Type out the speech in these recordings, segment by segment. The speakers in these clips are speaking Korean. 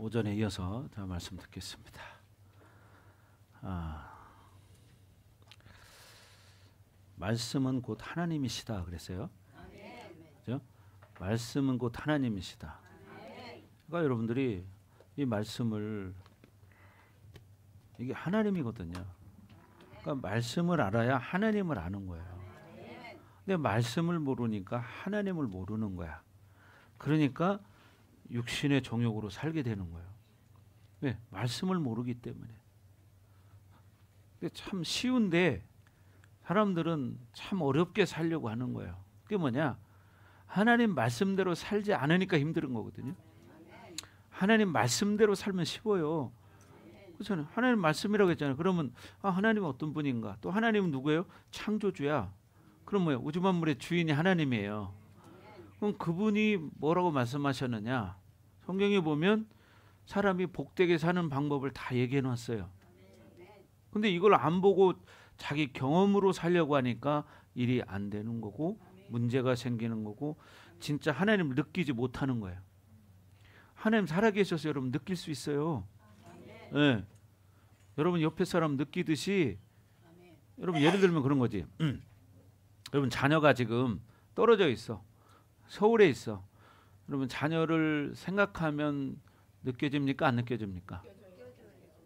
오전에 이어서 자 말씀 듣겠습니다. 말씀은 곧 하나님이시다 그랬어요. 그죠? 말씀은 곧 하나님이시다. 그러니까 여러분들이 이 말씀을 이게 하나님이거든요. 그러니까 말씀을 알아야 하나님을 아는 거예요. 근데 말씀을 모르니까 하나님을 모르는 거야. 그러니까 육신의 정욕으로 살게 되는 거예요. 왜? 말씀을 모르기 때문에. 근데 참 쉬운데 사람들은 참 어렵게 살려고 하는 거예요. 그게 뭐냐? 하나님 말씀대로 살지 않으니까 힘든 거거든요. 하나님 말씀대로 살면 쉬워요. 그렇잖아요. 하나님 말씀이라고 했잖아요. 그러면 하나님은 어떤 분인가? 또 하나님은 누구예요? 창조주야. 그럼 뭐예요? 우주 만물의 주인이 하나님이에요. 그럼 그분이 뭐라고 말씀하셨느냐? 성경에 보면 사람이 복되게 사는 방법을 다 얘기해 놨어요. 근데 이걸 안 보고 자기 경험으로 살려고 하니까 일이 안 되는 거고 문제가 생기는 거고 진짜 하나님을 느끼지 못하는 거예요. 하나님 살아계셔서 여러분 느낄 수 있어요. 네. 여러분 옆에 사람 느끼듯이 여러분 예를 들면 그런 거지. 여러분 자녀가 지금 떨어져 있어. 서울에 있어. 여러분 자녀를 생각하면 느껴집니까? 안 느껴집니까?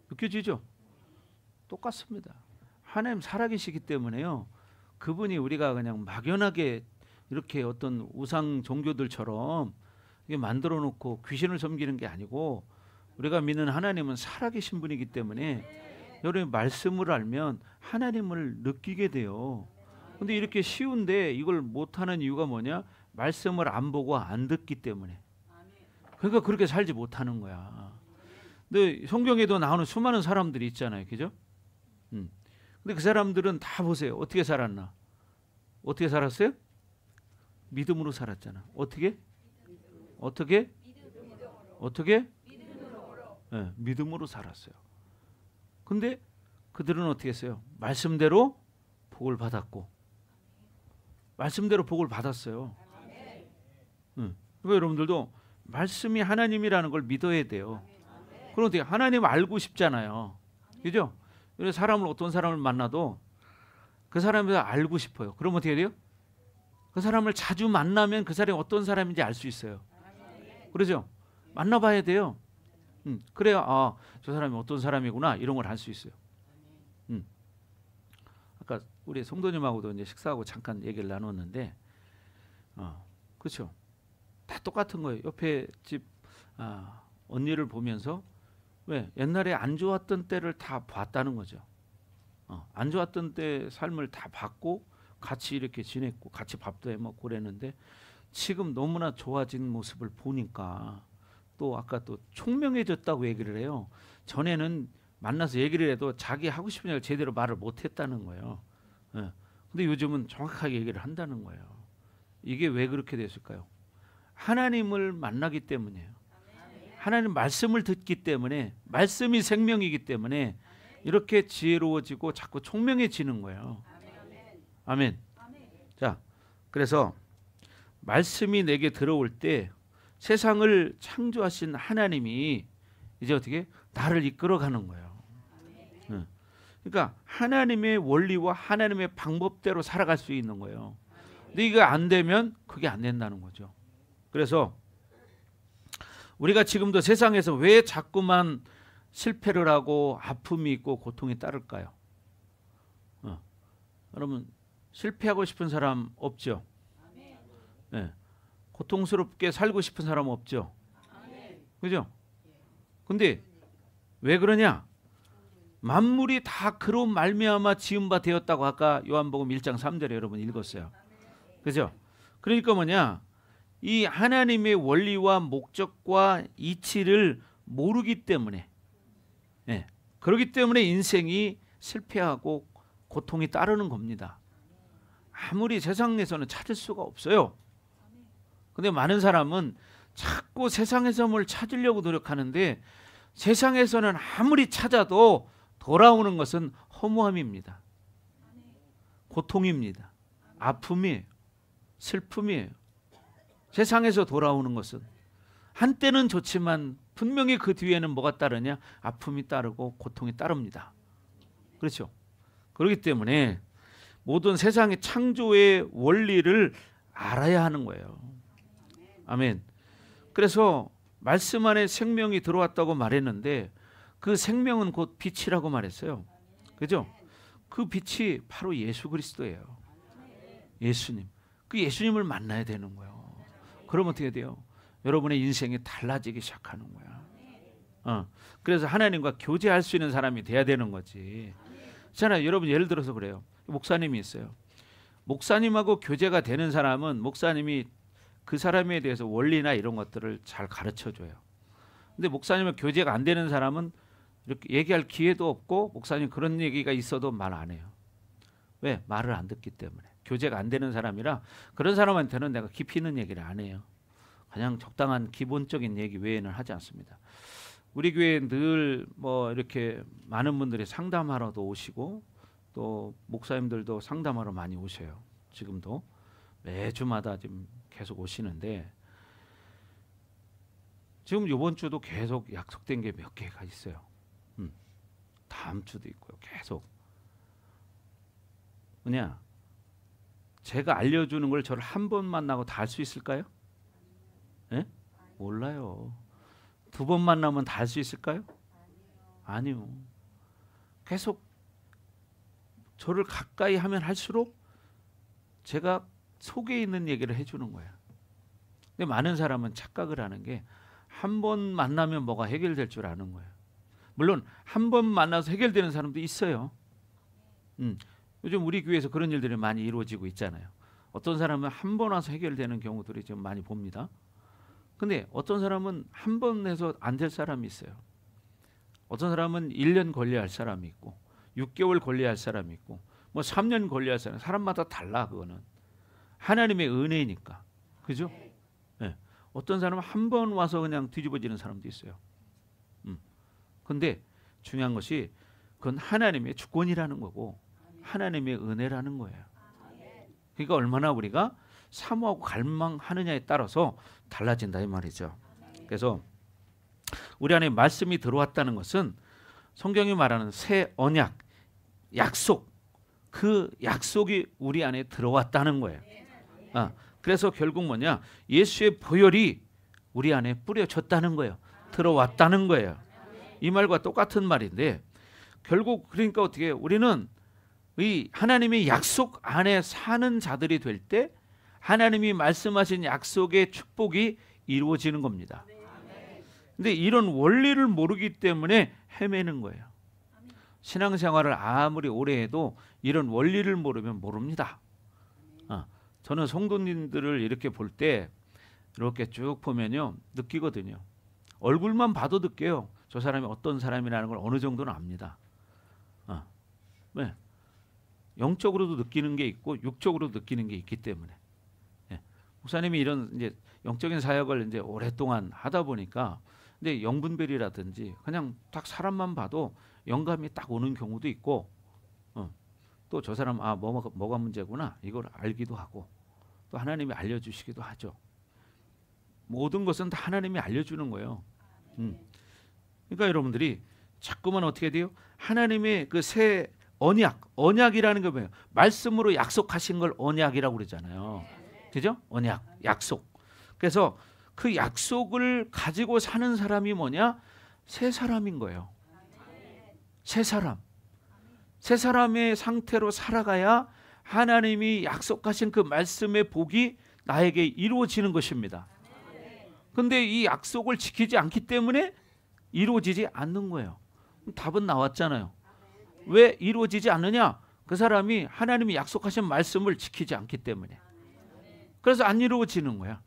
느껴지죠? 똑같습니다. 하나님 살아계시기 때문에요. 그분이 우리가 그냥 막연하게 이렇게 어떤 우상 종교들처럼 만들어 놓고 귀신을 섬기는 게 아니고 우리가 믿는 하나님은 살아계신 분이기 때문에 여러분이 말씀을 알면 하나님을 느끼게 돼요. 근데 이렇게 쉬운데 이걸 못하는 이유가 뭐냐? 말씀을 안 보고 안 듣기 때문에. 그러니까 그렇게 살지 못하는 거야. 근데 성경에도 나오는 수많은 사람들이 있잖아요. 그죠? 근데 그 사람들은 다 보세요. 어떻게 살았나? 어떻게 살았어요? 믿음으로 살았잖아. 어떻게? 네, 믿음으로 살았어요. 근데 그들은 어떻게 했어요? 말씀대로 복을 받았고 말씀대로 복을 받았어요. 그러니까 여러분들도 말씀이 하나님이라는 걸 믿어야 돼요. 그런데 하나님 알고 싶잖아요. 그죠? 사람을 어떤 사람을 만나도 그 사람을 알고 싶어요. 그럼 어떻게 돼요? 그 사람을 자주 만나면 그 사람이 어떤 사람인지 알 수 있어요. 그러죠? 만나봐야 돼요. 그래야 저 사람이 어떤 사람이구나 이런 걸 알 수 있어요. 아까 우리 성도님하고도 이제 식사하고 잠깐 얘기를 나눴는데, 그렇죠? 다 똑같은 거예요. 옆에 집 언니를 보면서 왜 옛날에 안 좋았던 때를 다 봤다는 거죠. 안 좋았던 때 삶을 다 봤고 같이 이렇게 지냈고 같이 밥도 해 먹고 그랬는데 지금 너무나 좋아진 모습을 보니까 또 아까 또 총명해졌다고 얘기를 해요. 전에는 만나서 얘기를 해도 자기 하고 싶은 얘기를 제대로 말을 못했다는 거예요. 근데 요즘은 정확하게 얘기를 한다는 거예요. 이게 왜 그렇게 됐을까요? 하나님을 만나기 때문이에요. 하나님 말씀을 듣기 때문에 말씀이 생명이기 때문에 이렇게 지혜로워지고 자꾸 총명해지는 거예요. 아멘. 자, 그래서 말씀이 내게 들어올 때 세상을 창조하신 하나님이 이제 어떻게 나를 이끌어가는 거예요. 그러니까 하나님의 원리와 하나님의 방법대로 살아갈 수 있는 거예요. 근데 이거 안 되면 그게 안 된다는 거죠. 그래서 우리가 지금도 세상에서 왜 자꾸만 실패를 하고 아픔이 있고 고통이 따를까요? 여러분 실패하고 싶은 사람 없죠? 네. 고통스럽게 살고 싶은 사람 없죠? 그죠? 근데 왜 그러냐? 만물이 다 그로 말미암아 지은 바 되었다고 아까 요한복음 1장 3절에 여러분 읽었어요. 그죠? 그러니까 뭐냐? 이 하나님의 원리와 목적과 이치를 모르기 때문에 그렇기 때문에 인생이 실패하고 고통이 따르는 겁니다. 아무리 세상에서는 찾을 수가 없어요. 근데 많은 사람은 자꾸 세상에서 뭘 찾으려고 노력하는데 세상에서는 아무리 찾아도 돌아오는 것은 허무함입니다. 고통입니다. 아픔이에요. 슬픔이에요. 세상에서 돌아오는 것은 한때는 좋지만 분명히 그 뒤에는 뭐가 따르냐? 아픔이 따르고 고통이 따릅니다. 그렇죠? 그렇기 때문에 모든 세상의 창조의 원리를 알아야 하는 거예요. 아멘. 그래서 말씀 안에 생명이 들어왔다고 말했는데 그 생명은 곧 빛이라고 말했어요. 그죠? 그 빛이 바로 예수 그리스도예요. 예수님. 그 예수님을 만나야 되는 거예요. 그러면 어떻게 돼요? 여러분의 인생이 달라지기 시작하는 거야. 그래서 하나님과 교제할 수 있는 사람이 돼야 되는 거지. 있잖아요. 여러분 예를 들어서 그래요. 목사님이 있어요. 목사님하고 교제가 되는 사람은 목사님이 그 사람에 대해서 원리나 이런 것들을 잘 가르쳐줘요. 근데 목사님과 교제가 안 되는 사람은 이렇게 얘기할 기회도 없고 목사님 그런 얘기가 있어도 말 안 해요. 왜? 말을 안 듣기 때문에. 교제가 안 되는 사람이라 그런 사람한테는 내가 깊이 있는 얘기를 안 해요. 그냥 적당한 기본적인 얘기 외에는 하지 않습니다. 우리 교회에 늘 뭐 이렇게 많은 분들이 상담하러도 오시고 또 목사님들도 상담하러 많이 오셔요. 지금도 매주마다 지금 계속 오시는데 지금 이번 주도 계속 약속된 게 몇 개가 있어요. 다음 주도 있고요. 계속. 뭐냐? 제가 알려주는 걸 저를 한 번 만나고 다 할 수 있을까요? 예? 몰라요. 두 번 만나면 다 할 수 있을까요? 아니요. 계속 저를 가까이 하면 할수록 제가 속에 있는 얘기를 해주는 거예요. 근데 많은 사람은 착각을 하는 게 한 번 만나면 뭐가 해결될 줄 아는 거예요. 물론 한 번 만나서 해결되는 사람도 있어요. 요즘 우리 교회에서 그런 일들이 많이 이루어지고 있잖아요. 어떤 사람은 한 번 와서 해결되는 경우들이 좀 많이 봅니다. 근데 어떤 사람은 한 번 해서 안 될 사람이 있어요. 어떤 사람은 1년 걸려야 할 사람이 있고 6개월 걸려야 할 사람이 있고 뭐 3년 걸려야 할 사람, 사람마다 달라. 그거는 하나님의 은혜니까. 그죠? 네. 어떤 사람은 한 번 와서 그냥 뒤집어지는 사람도 있어요. 근데 중요한 것이 그건 하나님의 주권이라는 거고 하나님의 은혜라는 거예요. 그러니까 얼마나 우리가 사모하고 갈망하느냐에 따라서 달라진다 이 말이죠. 그래서 우리 안에 말씀이 들어왔다는 것은 성경이 말하는 새 언약, 약속, 그 약속이 우리 안에 들어왔다는 거예요. 그래서 결국 뭐냐? 예수의 보혈이 우리 안에 뿌려졌다는 거예요. 들어왔다는 거예요. 이 말과 똑같은 말인데 결국 그러니까 어떻게 해요? 우리는 이 하나님의 약속 안에 사는 자들이 될 때 하나님이 말씀하신 약속의 축복이 이루어지는 겁니다. 근데 이런 원리를 모르기 때문에 헤매는 거예요. 신앙생활을 아무리 오래 해도 이런 원리를 모르면 모릅니다. 저는 성도님들을 이렇게 볼 때 이렇게 쭉 보면요 느끼거든요. 얼굴만 봐도 느껴요. 저 사람이 어떤 사람이라는 걸 어느 정도는 압니다. 네. 영적으로도 느끼는 게 있고 육적으로도 느끼는 게 있기 때문에. 네. 목사님이 이런 이제 영적인 사역을 이제 오랫동안 하다 보니까 근데 영분별이라든지 그냥 딱 사람만 봐도 영감이 딱 오는 경우도 있고 또 저 사람 뭐가 문제구나 이걸 알기도 하고 또 하나님이 알려주시기도 하죠. 모든 것은 다 하나님이 알려주는 거예요. 그러니까 여러분들이 자꾸만 어떻게 돼요? 하나님의 그 새 언약이라는 게 뭐예요? 말씀으로 약속하신 걸 언약이라고 그러잖아요. 그죠? 언약, 약속. 그래서 그 약속을 가지고 사는 사람이 뭐냐? 새 사람인 거예요. 새 사람. 새 사람의 상태로 살아가야 하나님이 약속하신 그 말씀의 복이 나에게 이루어지는 것입니다. 근데 이 약속을 지키지 않기 때문에 이루어지지 않는 거예요. 답은 나왔잖아요. 왜 이루어지지 않느냐? 그 사람이 하나님이 약속하신 말씀을 지키지 않기 때문에. 그래서 안 이루어지는 거야.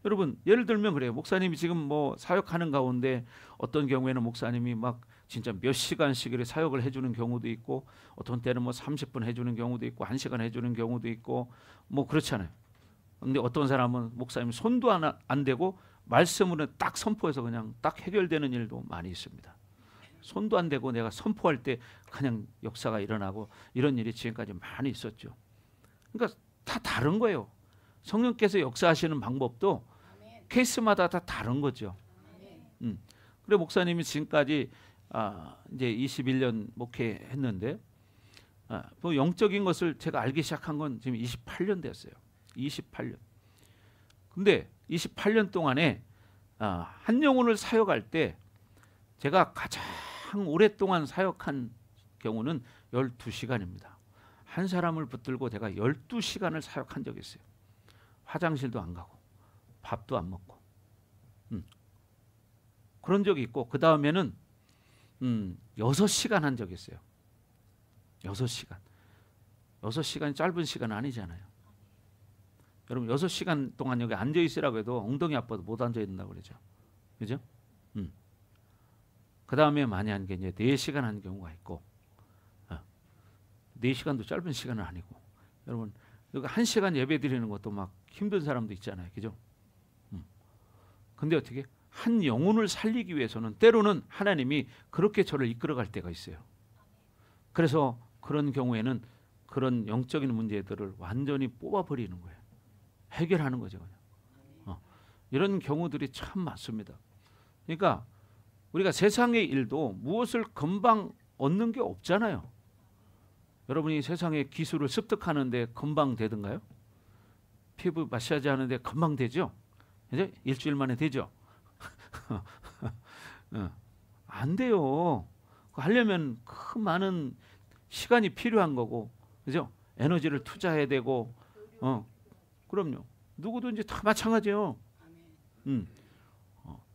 여러분 예를 들면 그래요. 목사님이 지금 뭐 사역하는 가운데 어떤 경우에는 목사님이 막 진짜 몇 시간씩 사역을 해주는 경우도 있고 어떤 때는 뭐 30분 해주는 경우도 있고 1시간 해주는 경우도 있고 뭐 그렇잖아요. 근데 어떤 사람은 목사님 손도 안 대고 말씀으로 딱 선포해서 그냥 딱 해결되는 일도 많이 있습니다. 손도 안 대고 내가 선포할 때 그냥 역사가 일어나고 이런 일이 지금까지 많이 있었죠. 그러니까 다 다른 거예요. 성령께서 역사하시는 방법도 케이스마다 다 다른 거죠. 그래 목사님이 지금까지 이제 21년 목회했는데 뭐 영적인 것을 제가 알기 시작한 건 지금 28년 됐어요. 28년. 근데 28년 동안에 한 영혼을 사역할 때 제가 가장 오랫동안 사역한 경우는 12시간입니다. 한 사람을 붙들고 제가 12시간을 사역한 적이 있어요. 화장실도 안 가고 밥도 안 먹고 그런 적이 있고, 그 다음에는 6시간 한 적이 있어요. 6시간. 6시간이 짧은 시간 아니잖아요. 여러분 6시간 동안 여기 앉아 있으라고 해도 엉덩이 아파도 못 앉아 있는다고 그러죠. 그죠? 그 다음에 많이 한 게 이제 4시간 한 경우가 있고, 4시간도 짧은 시간은 아니고, 여러분 여기 1시간 예배 드리는 것도 막 힘든 사람도 있잖아요. 그죠? 근데 어떻게 한 영혼을 살리기 위해서는 때로는 하나님이 그렇게 저를 이끌어갈 때가 있어요. 그래서 그런 경우에는 그런 영적인 문제들을 완전히 뽑아버리는 거예요. 해결하는 거죠. 그냥. 이런 경우들이 참 많습니다. 그러니까 우리가 세상의 일도 무엇을 금방 얻는 게 없잖아요. 여러분이 세상의 기술을 습득하는데 금방 되던가요? 피부 마사지 하는데 금방 되죠? 이제 일주일 만에 되죠? 안 돼요. 하려면 그 많은 시간이 필요한 거고, 그죠? 에너지를 투자해야 되고, 그럼요. 누구든지 다 마찬가지예요.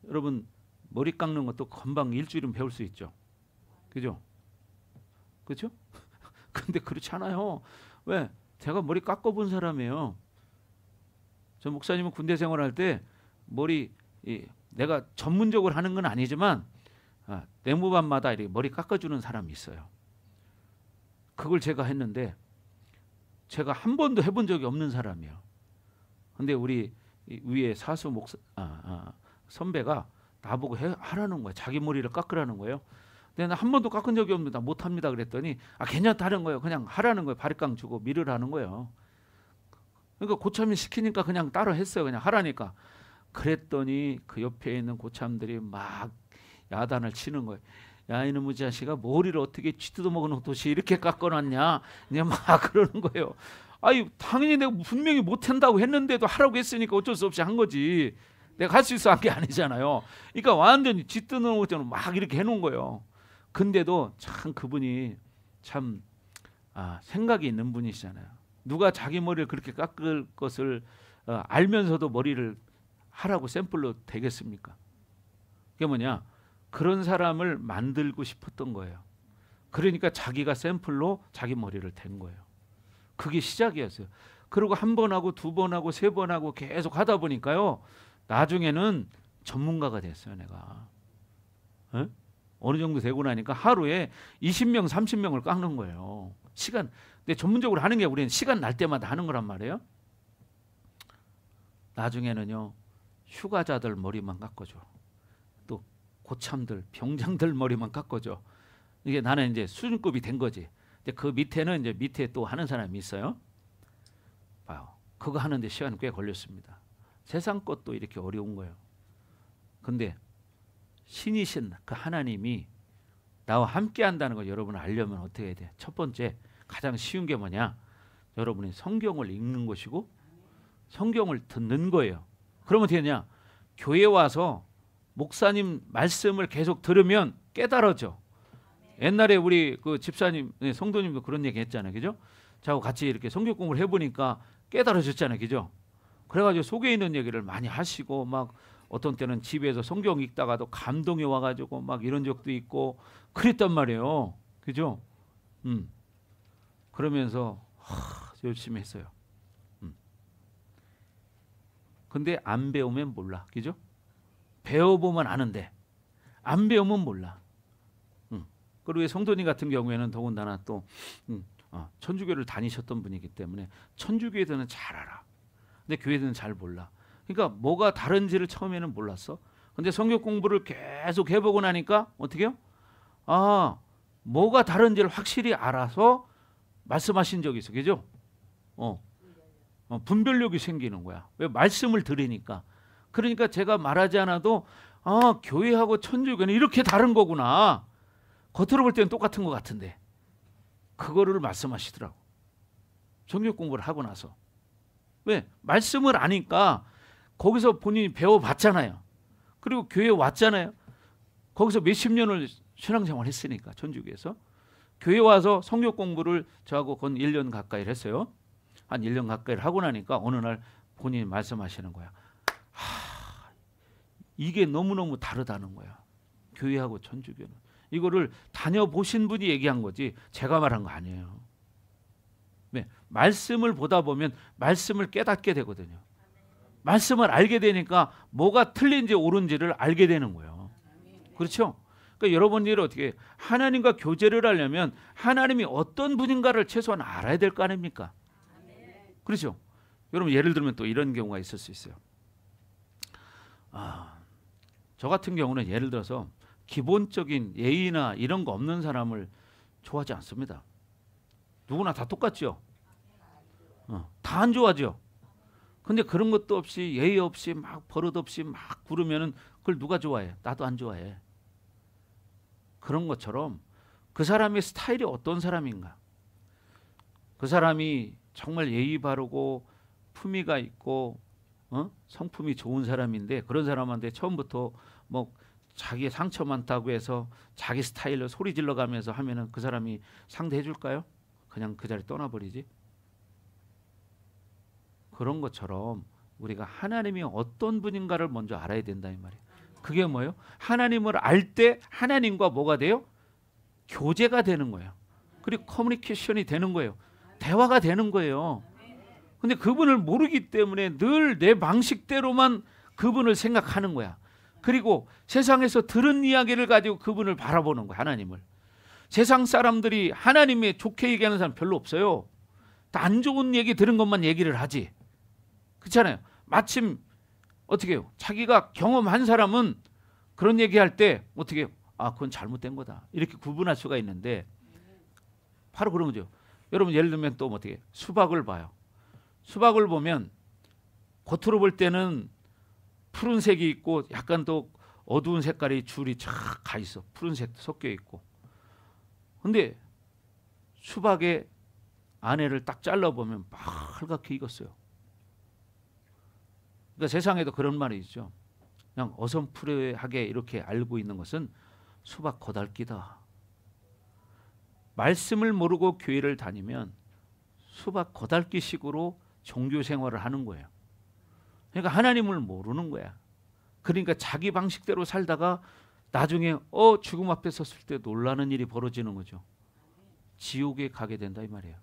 여러분 머리 깎는 것도 금방 일주일은 배울 수 있죠. 그죠? 그렇죠? 근데 그렇지 않아요. 왜? 제가 머리 깎아본 사람이에요. 저 목사님은 군대 생활할 때 머리 내가 전문적으로 하는 건 아니지만 내무반마다 이렇게 머리 깎아주는 사람이 있어요. 그걸 제가 했는데 제가 한 번도 해본 적이 없는 사람이에요. 근데 우리 위에 사수 목사 선배가 나보고 하라는 거예요. 자기 머리를 깎으라는 거예요. 근데 나 한 번도 깎은 적이 없는데 못합니다 그랬더니 괜찮다는 거예요. 그냥 하라는 거예요. 바리깡 주고 밀으라는 거예요. 그러니까 고참이 시키니까 그냥 따라 했어요. 그냥 하라니까. 그랬더니 그 옆에 있는 고참들이 막 야단을 치는 거예요. 야 이놈의 자식아 머리를 어떻게 쥐뜯어 먹은 옷이 이렇게 깎아놨냐. 그냥 막 그러는 거예요. 아니 당연히 내가 분명히 못한다고 했는데도 하라고 했으니까 어쩔 수 없이 한 거지. 내가 할 수 있어 한 게 아니잖아요. 그러니까 완전히 쥐뜯는 것처럼 막 이렇게 해놓은 거예요. 근데도 참 그분이 참 생각이 있는 분이시잖아요. 누가 자기 머리를 그렇게 깎을 것을 알면서도 머리를 하라고 샘플로 되겠습니까? 그게 뭐냐? 그런 사람을 만들고 싶었던 거예요. 그러니까 자기가 샘플로 자기 머리를 댄 거예요. 그게 시작이었어요. 그리고 한 번 하고 두 번 하고 세 번 하고 계속 하다 보니까요. 나중에는 전문가가 됐어요. 내가. 어느 정도 되고 나니까 하루에 20명 30명을 깎는 거예요. 시간. 근데 전문적으로 하는 게 우리는 시간 날 때마다 하는 거란 말이에요. 나중에는요. 휴가자들 머리만 깎아줘. 또 고참들 병장들 머리만 깎아줘. 이게 나는 이제 수준급이 된 거지. 근데 그 밑에는 이제 밑에 또 하는 사람이 있어요. 봐요. 그거 하는데 시간이 꽤 걸렸습니다. 세상 것도 이렇게 어려운 거예요. 근데 신이신 그 하나님이 나와 함께 한다는 걸 여러분 알려면 어떻게 해야 돼? 첫 번째 가장 쉬운 게 뭐냐? 여러분이 성경을 읽는 것이고 성경을 듣는 거예요. 그러면 어떻게 되냐? 교회 와서 목사님 말씀을 계속 들으면 깨달아져. 옛날에 우리 그 집사님, 성도님도 그런 얘기 했잖아요. 그죠? 저하고 같이 이렇게 성경 공부를 해보니까 깨달아졌잖아요. 그죠? 그래가지고 속에 있는 얘기를 많이 하시고 막 어떤 때는 집에서 성경 읽다가도 감동이 와가지고 막 이런 적도 있고 그랬단 말이에요. 그죠? 그러면서 열심히 했어요. 근데 안 배우면 몰라. 그죠? 배워보면 아는데 안 배우면 몰라. 그리고 성도님 같은 경우에는 더군다나 또 천주교를 다니셨던 분이기 때문에 천주교에서는 잘 알아. 근데 교회에서는 잘 몰라. 그러니까 뭐가 다른지를 처음에는 몰랐어. 근데 성경 공부를 계속 해보고 나니까 어떻게 해요? 뭐가 다른지를 확실히 알아서 말씀하신 적이 있어. 그죠? 분별력이 생기는 거야. 왜? 말씀을 들으니까. 그러니까 제가 말하지 않아도 아, 교회하고 천주교는 이렇게 다른 거구나. 겉으로 볼 때는 똑같은 것 같은데 그거를 말씀하시더라고. 성경 공부를 하고 나서. 왜? 말씀을 아니까 거기서 본인이 배워봤잖아요. 그리고 교회에 왔잖아요. 거기서 몇십 년을 신앙생활 했으니까 천주교에서. 교회 와서 성경 공부를 저하고 건 1년 가까이 했어요. 한 1년 가까이 하고 나니까 어느 날 본인이 말씀하시는 거야. 이게 너무너무 다르다는 거야. 교회하고 천주교는. 이거를 다녀보신 분이 얘기한 거지 제가 말한 거 아니에요. 네, 말씀을 보다 보면 말씀을 깨닫게 되거든요. 말씀을 알게 되니까 뭐가 틀린지 옳은지를 알게 되는 거예요. 그렇죠? 그러니까 여러분들이 어떻게 하나님과 교제를 하려면 하나님이 어떤 분인가를 최소한 알아야 될 거 아닙니까? 그렇죠? 여러분 예를 들면 또 이런 경우가 있을 수 있어요. 저 같은 경우는 예를 들어서 기본적인 예의나 이런 거 없는 사람을 좋아하지 않습니다. 누구나 다 똑같죠. 다 안 좋아하죠. 근데 그런 것도 없이 예의 없이 막 버릇 없이 막 부르면은 그걸 누가 좋아해? 나도 안 좋아해. 그런 것처럼 그 사람의 스타일이 어떤 사람인가? 그 사람이 정말 예의 바르고 품위가 있고 성품이 좋은 사람인데 그런 사람한테 처음부터 뭐 자기 상처 많다고 해서 자기 스타일로 소리 질러가면서 하면은 그 사람이 상대해 줄까요? 그냥 그 자리 떠나버리지. 그런 것처럼 우리가 하나님이 어떤 분인가를 먼저 알아야 된다 이 말이에요. 그게 뭐예요? 하나님을 알 때 하나님과 뭐가 돼요? 교제가 되는 거예요. 그리고 커뮤니케이션이 되는 거예요. 대화가 되는 거예요. 근데 그분을 모르기 때문에 늘 내 방식대로만 그분을 생각하는 거야. 그리고 세상에서 들은 이야기를 가지고 그분을 바라보는 거야. 하나님을. 세상 사람들이 하나님의 좋게 얘기하는 사람 별로 없어요. 다 안 좋은 얘기 들은 것만 얘기를 하지. 그렇잖아요. 마침 어떻게 해요? 자기가 경험한 사람은 그런 얘기할 때 어떻게 해요? 아, 그건 잘못된 거다. 이렇게 구분할 수가 있는데 바로 그런 거죠. 여러분 예를 들면 또 어떻게 해요? 수박을 봐요. 수박을 보면 겉으로 볼 때는 푸른색이 있고 약간 또 어두운 색깔이 줄이 쫙 가 있어. 푸른색도 섞여 있고. 근데 수박의 안에를 딱 잘라보면 빨갛게 익었어요. 그러니까 세상에도 그런 말이 있죠. 그냥 어선푸레하게 이렇게 알고 있는 것은 수박 거달기다. 말씀을 모르고 교회를 다니면 수박 거달기식으로 종교 생활을 하는 거예요. 그러니까 하나님을 모르는 거야. 그러니까 자기 방식대로 살다가 나중에 죽음 앞에 섰을 때 놀라는 일이 벌어지는 거죠. 지옥에 가게 된다 이 말이에요.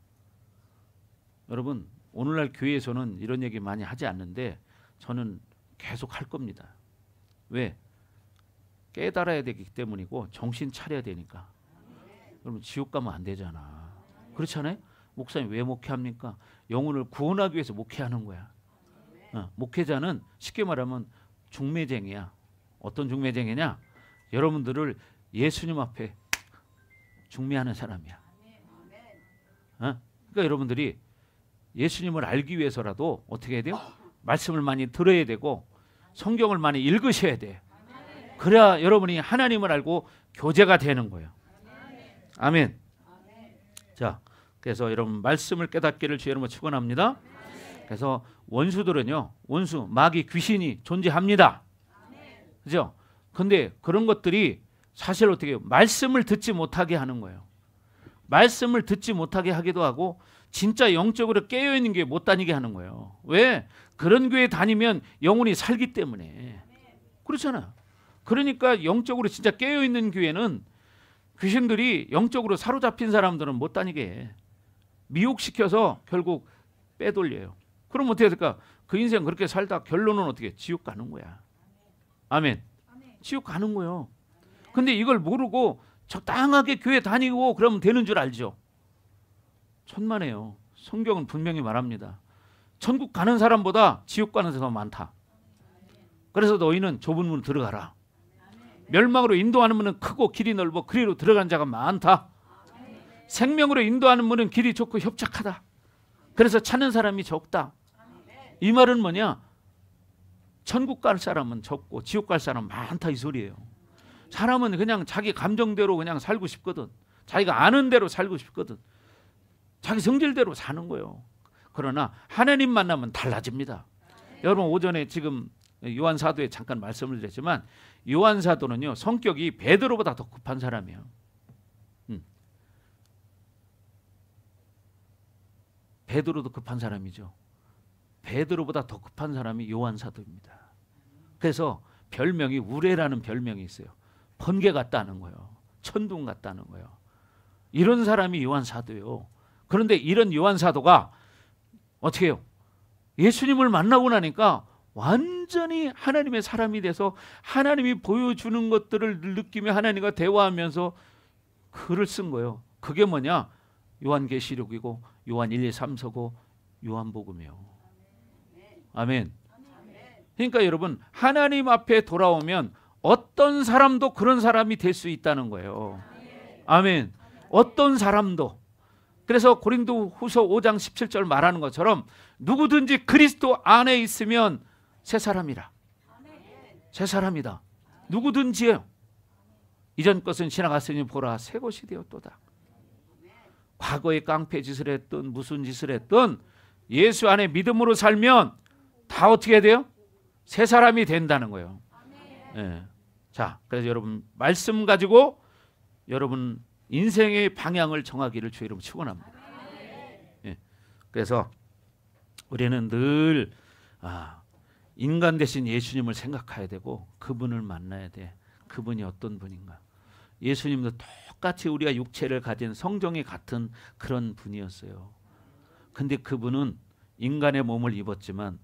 여러분 오늘날 교회에서는 이런 얘기 많이 하지 않는데 저는 계속 할 겁니다. 왜? 깨달아야 되기 때문이고 정신 차려야 되니까. 여러분 지옥 가면 안 되잖아. 그렇잖아요? 목사님 왜 목회합니까? 영혼을 구원하기 위해서 목회하는 거야. 목회자는 쉽게 말하면 중매쟁이야. 어떤 중매쟁이냐? 여러분들을 예수님 앞에 중매하는 사람이야. 그러니까 여러분들이 예수님을 알기 위해서라도 어떻게 해야 돼요? 말씀을 많이 들어야 되고 성경을 많이 읽으셔야 돼. 그래야 여러분이 하나님을 알고 교제가 되는 거예요. 아멘. 자, 그래서 여러분 말씀을 깨닫기를 주 이름으로 축원합니다. 그래서 원수들은요, 원수, 마귀, 귀신이 존재합니다. 그죠? 근데 그런 것들이 사실 어떻게 해요? 말씀을 듣지 못하게 하는 거예요. 말씀을 듣지 못하게 하기도 하고 진짜 영적으로 깨어있는 교회 못 다니게 하는 거예요. 왜? 그런 교회 다니면 영혼이 살기 때문에. 그렇잖아요. 그러니까 영적으로 진짜 깨어있는 교회는 귀신들이 영적으로 사로잡힌 사람들은 못 다니게 해. 미혹시켜서 결국 빼돌려요. 그럼 어떻게 될까? 그 인생 그렇게 살다 결론은 어떻게? 지옥 가는 거야. 아멘. 지옥 가는 거예요. 근데 이걸 모르고 적당하게 교회 다니고 그러면 되는 줄 알죠. 천만에요. 성경은 분명히 말합니다. 천국 가는 사람보다 지옥 가는 사람 많다. 그래서 너희는 좁은 문으로 들어가라. 멸망으로 인도하는 문은 크고 길이 넓어 그리로 들어간 자가 많다. 생명으로 인도하는 문은 길이 좁고 협착하다. 그래서 찾는 사람이 적다. 이 말은 뭐냐? 천국 갈 사람은 적고 지옥 갈 사람은 많다 이 소리예요. 사람은 그냥 자기 감정대로 그냥 살고 싶거든. 자기가 아는 대로 살고 싶거든. 자기 성질대로 사는 거예요. 그러나 하나님 만나면 달라집니다. 여러분 오전에 지금 요한 사도에 잠깐 말씀을 드렸지만 요한 사도는요 성격이 베드로보다 더 급한 사람이에요. 베드로도 급한 사람이죠. 베드로보다 더 급한 사람이 요한 사도입니다. 그래서 별명이 우레라는 별명이 있어요. 번개 같다는 거예요. 천둥 같다는 거예요. 이런 사람이 요한 사도예요. 그런데 이런 요한 사도가 어떻게 해요? 예수님을 만나고 나니까 완전히 하나님의 사람이 돼서 하나님이 보여주는 것들을 느끼며 하나님과 대화하면서 글을 쓴 거예요. 그게 뭐냐? 요한계시록이고 요한 1, 2, 3서고 요한복음이에요. 아멘. 그러니까 여러분 하나님 앞에 돌아오면 어떤 사람도 그런 사람이 될 수 있다는 거예요. 아멘. 어떤 사람도. 그래서 고린도후서 5장 17절 말하는 것처럼 누구든지 그리스도 안에 있으면 새 사람이라. 새 사람이다. 누구든지요. 이전 것은 지나갔으니 보라 새 것이 되었도다. 과거에 깡패 짓을 했든 무슨 짓을 했든 예수 안에 믿음으로 살면 다 어떻게 돼요? 새 사람이 된다는 거예요. 예. 자, 그래서 여러분 말씀 가지고 여러분 인생의 방향을 정하기를 주의 이름으로 축원합니다. 예. 그래서 우리는 늘 인간 대신 예수님을 생각해야 되고 그분을 만나야 돼. 그분이 어떤 분인가. 예수님도 똑같이 우리가 육체를 가진 성정이 같은 그런 분이었어요. 근데 그분은 인간의 몸을 입었지만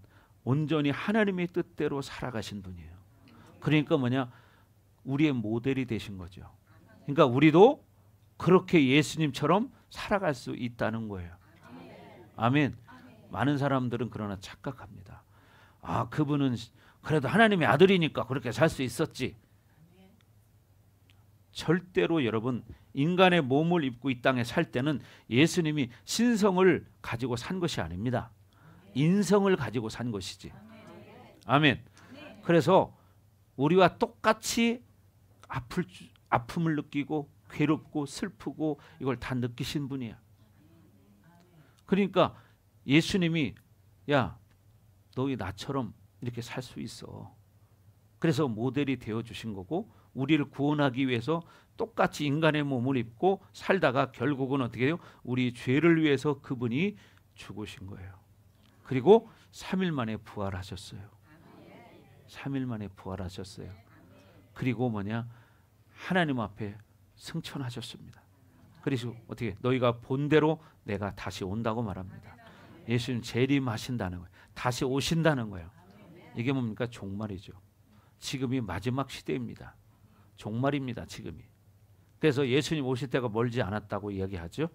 온전히 하나님의 뜻대로 살아가신 분이에요. 그러니까 뭐냐? 우리의 모델이 되신 거죠. 그러니까 우리도 그렇게 예수님처럼 살아갈 수 있다는 거예요. 아멘. 많은 사람들은 그러나 착각합니다. 그분은 그래도 하나님의 아들이니까 그렇게 살 수 있었지. 절대로 여러분 인간의 몸을 입고 이 땅에 살 때는 예수님이 신성을 가지고 산 것이 아닙니다. 인성을 가지고 산 것이지. 아멘. 그래서 우리와 똑같이 아픔을 느끼고 괴롭고 슬프고 이걸 다 느끼신 분이야. 그러니까 예수님이 야, 너희 나처럼 이렇게 살 수 있어. 그래서 모델이 되어주신 거고 우리를 구원하기 위해서 똑같이 인간의 몸을 입고 살다가 결국은 어떻게 해요? 우리 죄를 위해서 그분이 죽으신 거예요. 그리고 3일 만에 부활하셨어요. 3일 만에 부활하셨어요. 그리고 뭐냐? 하나님 앞에 승천하셨습니다. 그래서 어떻게 너희가 본대로 내가 다시 온다고 말합니다. 예수님 재림하신다는 거예요. 다시 오신다는 거예요. 이게 뭡니까? 종말이죠. 지금이 마지막 시대입니다. 종말입니다. 지금이. 그래서 예수님 오실 때가 멀지 않았다고 이야기하죠.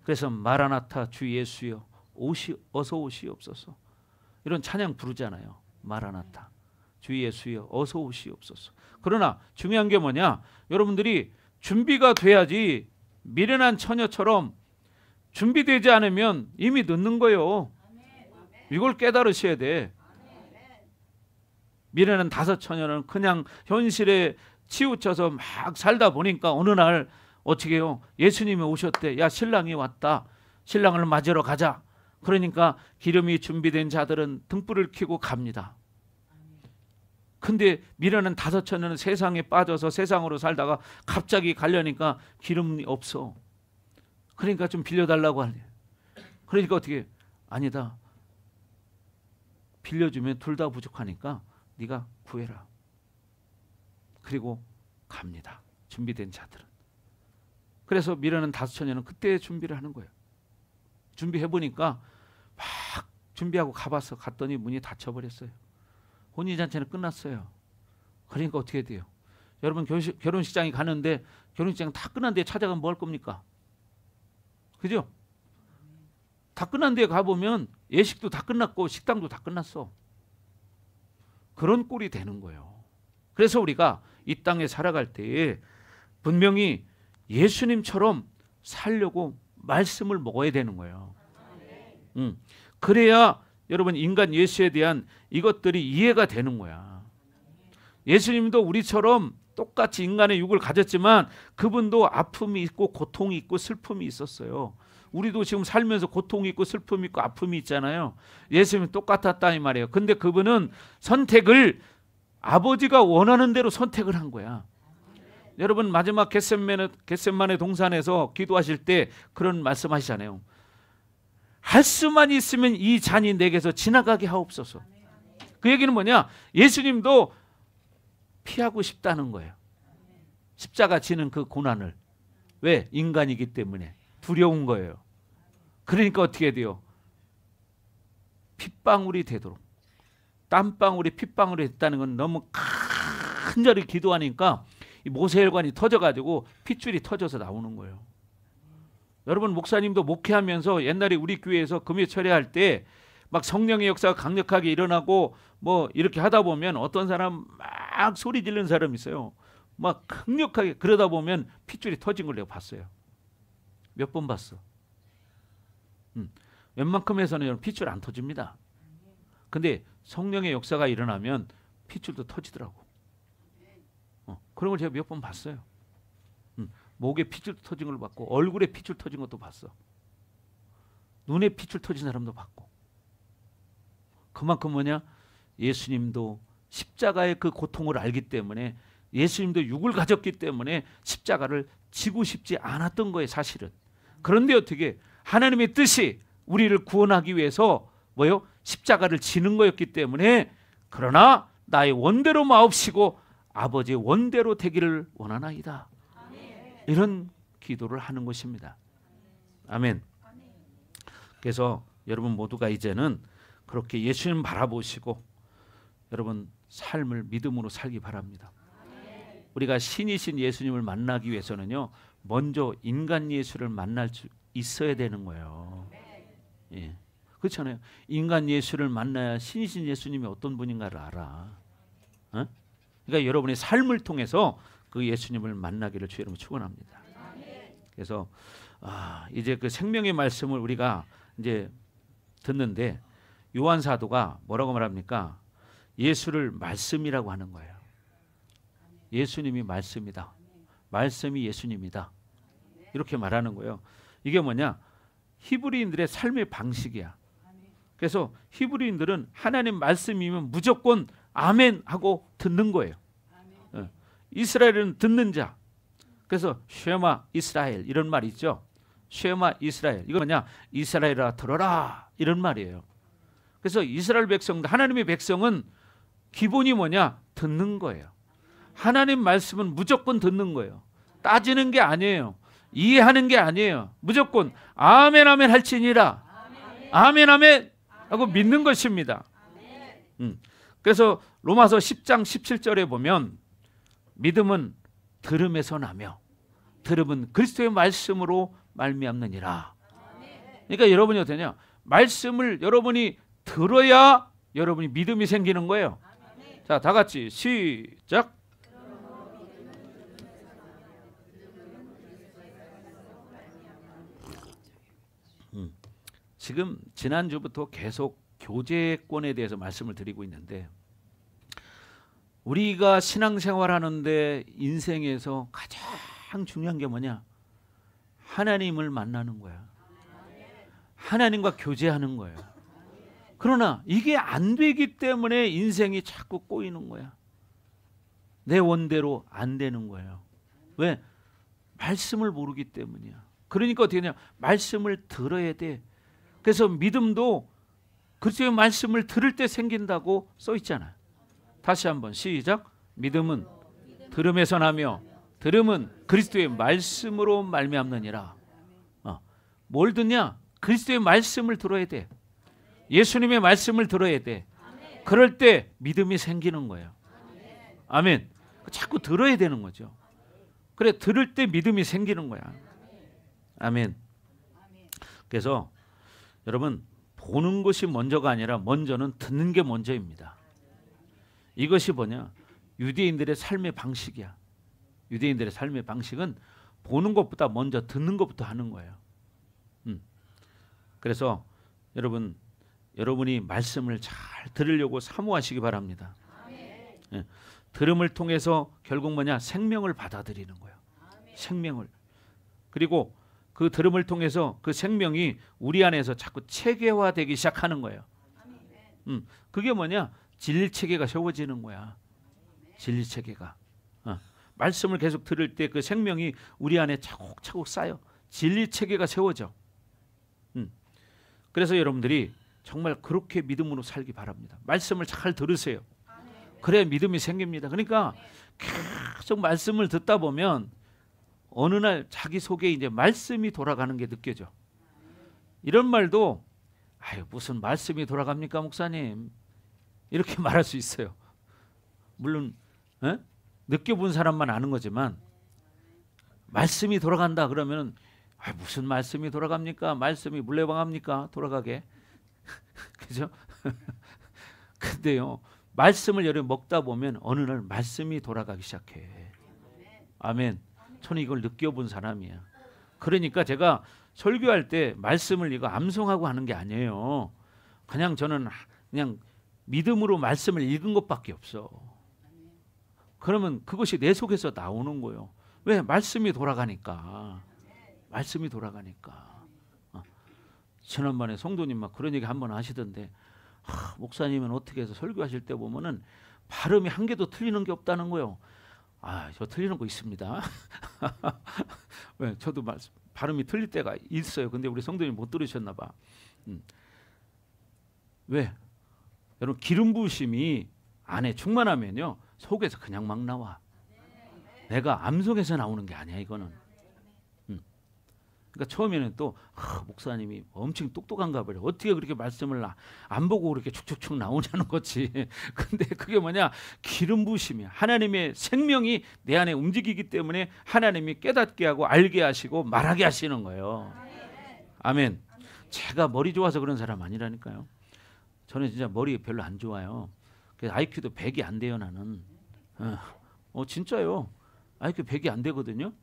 그래서 마라나타 주 예수여 어서 오시옵소서. 이런 찬양 부르잖아요. 마라나타 주 예수여 어서 오시옵소서. 그러나 중요한 게 뭐냐? 여러분들이 준비가 돼야지. 미련한 처녀처럼 준비되지 않으면 이미 늦는 거예요. 이걸 깨달으셔야 돼. 미련한 다섯 처녀는 그냥 현실에 치우쳐서 막 살다 보니까 어느 날 어떻게 해요? 예수님이 오셨대. 야, 신랑이 왔다. 신랑을 맞으러 가자. 그러니까 기름이 준비된 자들은 등불을 켜고 갑니다. 근데 미련한 다섯 처녀는 세상에 빠져서 세상으로 살다가 갑자기 가려니까 기름이 없어. 그러니까 좀 빌려달라고 하네. 그러니까 어떻게? 아니다. 빌려주면 둘 다 부족하니까 네가 구해라. 그리고 갑니다. 준비된 자들은. 그래서 미련한 다섯 처녀는 그때 준비를 하는 거예요. 준비해보니까 막 준비하고 가봤어. 갔더니 문이 닫혀버렸어요. 혼인잔치는 끝났어요. 그러니까 어떻게 돼요? 여러분 결혼식장에 가는데 결혼식장 다 끝난 데에 찾아가면 뭐 할 겁니까? 그죠? 다 끝난 데에 가보면 예식도 다 끝났고 식당도 다 끝났어. 그런 꼴이 되는 거예요. 그래서 우리가 이 땅에 살아갈 때에 분명히 예수님처럼 살려고 말씀을 먹어야 되는 거예요. 그래야 여러분 인간 예수에 대한 이것들이 이해가 되는 거야. 예수님도 우리처럼 똑같이 인간의 육을 가졌지만 그분도 아픔이 있고 고통이 있고 슬픔이 있었어요. 우리도 지금 살면서 고통이 있고 슬픔이 있고 아픔이 있잖아요. 예수님은 똑같았다 이 말이에요. 근데 그분은 선택을 아버지가 원하는 대로 선택을 한 거야. 여러분 마지막 겟세마네 동산에서 기도하실 때 그런 말씀하시잖아요. 할 수만 있으면 이 잔이 내게서 지나가게 하옵소서. 그 얘기는 뭐냐? 예수님도 피하고 싶다는 거예요. 십자가 지는 그 고난을. 왜? 인간이기 때문에 두려운 거예요. 그러니까 어떻게 돼요? 핏방울이 되도록, 땀방울이 핏방울이 됐다는 건 너무 간절히 기도하니까 이 모세혈관이 터져가지고 핏줄이 터져서 나오는 거예요. 여러분 목사님도 목회하면서 옛날에 우리 교회에서 금요 철회할 때 막 성령의 역사가 강력하게 일어나고 뭐 이렇게 하다 보면 어떤 사람 막 소리 지르는 사람 있어요. 막 강력하게 그러다 보면 핏줄이 터진 걸 내가 봤어요. 몇 번 봤어. 웬만큼 해서는 핏줄 안 터집니다. 근데 성령의 역사가 일어나면 핏줄도 터지더라고. 그런 걸 제가 몇 번 봤어요. 목에 핏줄 터진 걸 봤고 얼굴에 핏줄 터진 것도 봤어. 눈에 핏줄 터진 사람도 봤고. 그만큼 뭐냐? 예수님도 십자가의 그 고통을 알기 때문에 예수님도 육을 가졌기 때문에 십자가를 지고 싶지 않았던 거예요, 사실은. 그런데 어떻게 하나님의 뜻이 우리를 구원하기 위해서 뭐요? 십자가를 지는 거였기 때문에 그러나 나의 원대로 마옵시고 아버지의 원대로 되기를 원하나이다. 이런 기도를 하는 것입니다. 아멘. 그래서 여러분 모두가 이제는 그렇게 예수님 바라보시고 여러분 삶을 믿음으로 살기 바랍니다. 우리가 신이신 예수님을 만나기 위해서는요, 먼저 인간 예수를 만날 수 있어야 되는 거예요. 예. 그렇잖아요. 인간 예수를 만나야 신이신 예수님이 어떤 분인가를 알아. 어? 그러니까 여러분의 삶을 통해서 그 예수님을 만나기를 주의 이름으로 축원합니다. 그래서 이제 그 생명의 말씀을 우리가 이제 듣는데 요한 사도가 뭐라고 말합니까? 예수를 말씀이라고 하는 거예요. 예수님이 말씀이다. 말씀이 예수님이다. 이렇게 말하는 거예요. 이게 뭐냐? 히브리인들의 삶의 방식이야. 그래서 히브리인들은 하나님 말씀이면 무조건 아멘 하고 듣는 거예요. 이스라엘은 듣는 자. 그래서 쉐마 이스라엘 이런 말이 있죠. 쉐마 이스라엘. 이거 뭐냐? 이스라엘아 들어라 이런 말이에요. 그래서 이스라엘 백성들, 하나님의 백성은 기본이 뭐냐? 듣는 거예요. 하나님 말씀은 무조건 듣는 거예요. 따지는 게 아니에요. 이해하는 게 아니에요. 무조건 아멘 아멘 할지니라. 아멘 아멘 하고 믿는 것입니다. 그래서 로마서 10장 17절에 보면 믿음은 들음에서 나며 들음은 그리스도의 말씀으로 말미암느니라. 그러니까 여러분이 어떠냐? 말씀을 여러분이 들어야 여러분이 믿음이 생기는 거예요. 자, 다 같이 시작. 지금 지난주부터 계속 교제권에 대해서 말씀을 드리고 있는데 우리가 신앙생활하는데 인생에서 가장 중요한 게 뭐냐? 하나님을 만나는 거야. 하나님과 교제하는 거예요. 그러나 이게 안 되기 때문에 인생이 자꾸 꼬이는 거야. 내 원대로 안 되는 거예요. 왜? 말씀을 모르기 때문이야. 그러니까 어떻게 되냐? 말씀을 들어야 돼. 그래서 믿음도 그리스도의 말씀을 들을 때 생긴다고 써 있잖아요. 다시 한번 시작. 믿음은 들음에서 나며 들음은 그리스도의 말씀으로 말미암느니라. 뭘 듣냐? 그리스도의 말씀을 들어야 돼. 예수님의 말씀을 들어야 돼. 그럴 때 믿음이 생기는 거예요. 아멘. 자꾸 들어야 되는 거죠. 그래, 들을 때 믿음이 생기는 거야. 아멘. 그래서 여러분 보는 것이 먼저가 아니라 먼저는 듣는 게 먼저입니다. 이것이 뭐냐? 유대인들의 삶의 방식이야. 유대인들의 삶의 방식은 보는 것보다 먼저 듣는 것부터 하는 거예요. 그래서 여러분 여러분이 말씀을 잘 들으려고 사모하시기 바랍니다. 예. 들음을 통해서 결국 뭐냐? 생명을 받아들이는 거예요. 생명을. 그리고 그 들음을 통해서 그 생명이 우리 안에서 자꾸 체계화되기 시작하는 거예요. 그게 뭐냐? 진리 체계가 세워지는 거야. 진리 체계가. 말씀을 계속 들을 때 그 생명이 우리 안에 차곡차곡 쌓여 진리 체계가 세워져. 그래서 여러분들이 정말 그렇게 믿음으로 살기 바랍니다. 말씀을 잘 들으세요. 그래야 믿음이 생깁니다. 그러니까 계속 말씀을 듣다 보면 어느 날 자기 속에 이제 말씀이 돌아가는 게 느껴져. 이런 말도 아유 무슨 말씀이 돌아갑니까 목사님? 이렇게 말할 수 있어요. 물론 느껴본 사람만 아는 거지만 말씀이 돌아간다 그러면 아, 무슨 말씀이 돌아갑니까? 말씀이 물레방아입니까? 돌아가게. 그죠? 근데요 말씀을 여러분 먹다 보면 어느 날 말씀이 돌아가기 시작해. 아멘. 저는 이걸 느껴본 사람이야. 그러니까 제가 설교할 때 말씀을 이거 암송하고 하는 게 아니에요. 그냥 저는 그냥 믿음으로 말씀을 읽은 것밖에 없어. 그러면 그것이 내 속에서 나오는 거예요. 왜? 말씀이 돌아가니까. 말씀이 돌아가니까. 지난번에 성도님 막 그런 얘기 한번 하시던데 목사님은 어떻게 해서 설교하실 때 보면은 발음이 한 개도 틀리는 게 없다는 거예요. 아, 저 틀리는 거 있습니다. 왜? 저도 발음이 틀릴 때가 있어요. 근데 우리 성도님 못 들으셨나 봐. 왜? 여러분 기름 부으심이 안에 충만하면요 속에서 그냥 막 나와. 내가 암송에서 나오는 게 아니야 이거는. 그러니까 처음에는 또 목사님이 엄청 똑똑한가 봐요. 어떻게 그렇게 말씀을 안 보고 그렇게 축축축 나오냐는 거지. 근데 그게 뭐냐? 기름 부으심이야. 하나님의 생명이 내 안에 움직이기 때문에 하나님이 깨닫게 하고 알게 하시고 말하게 하시는 거예요. 아멘. 제가 머리 좋아서 그런 사람 아니라니까요. 저는 진짜 머리 별로 안 좋아요. 그래서 IQ도 100이 안 돼요 나는. 진짜요. IQ 100이 안 되거든요.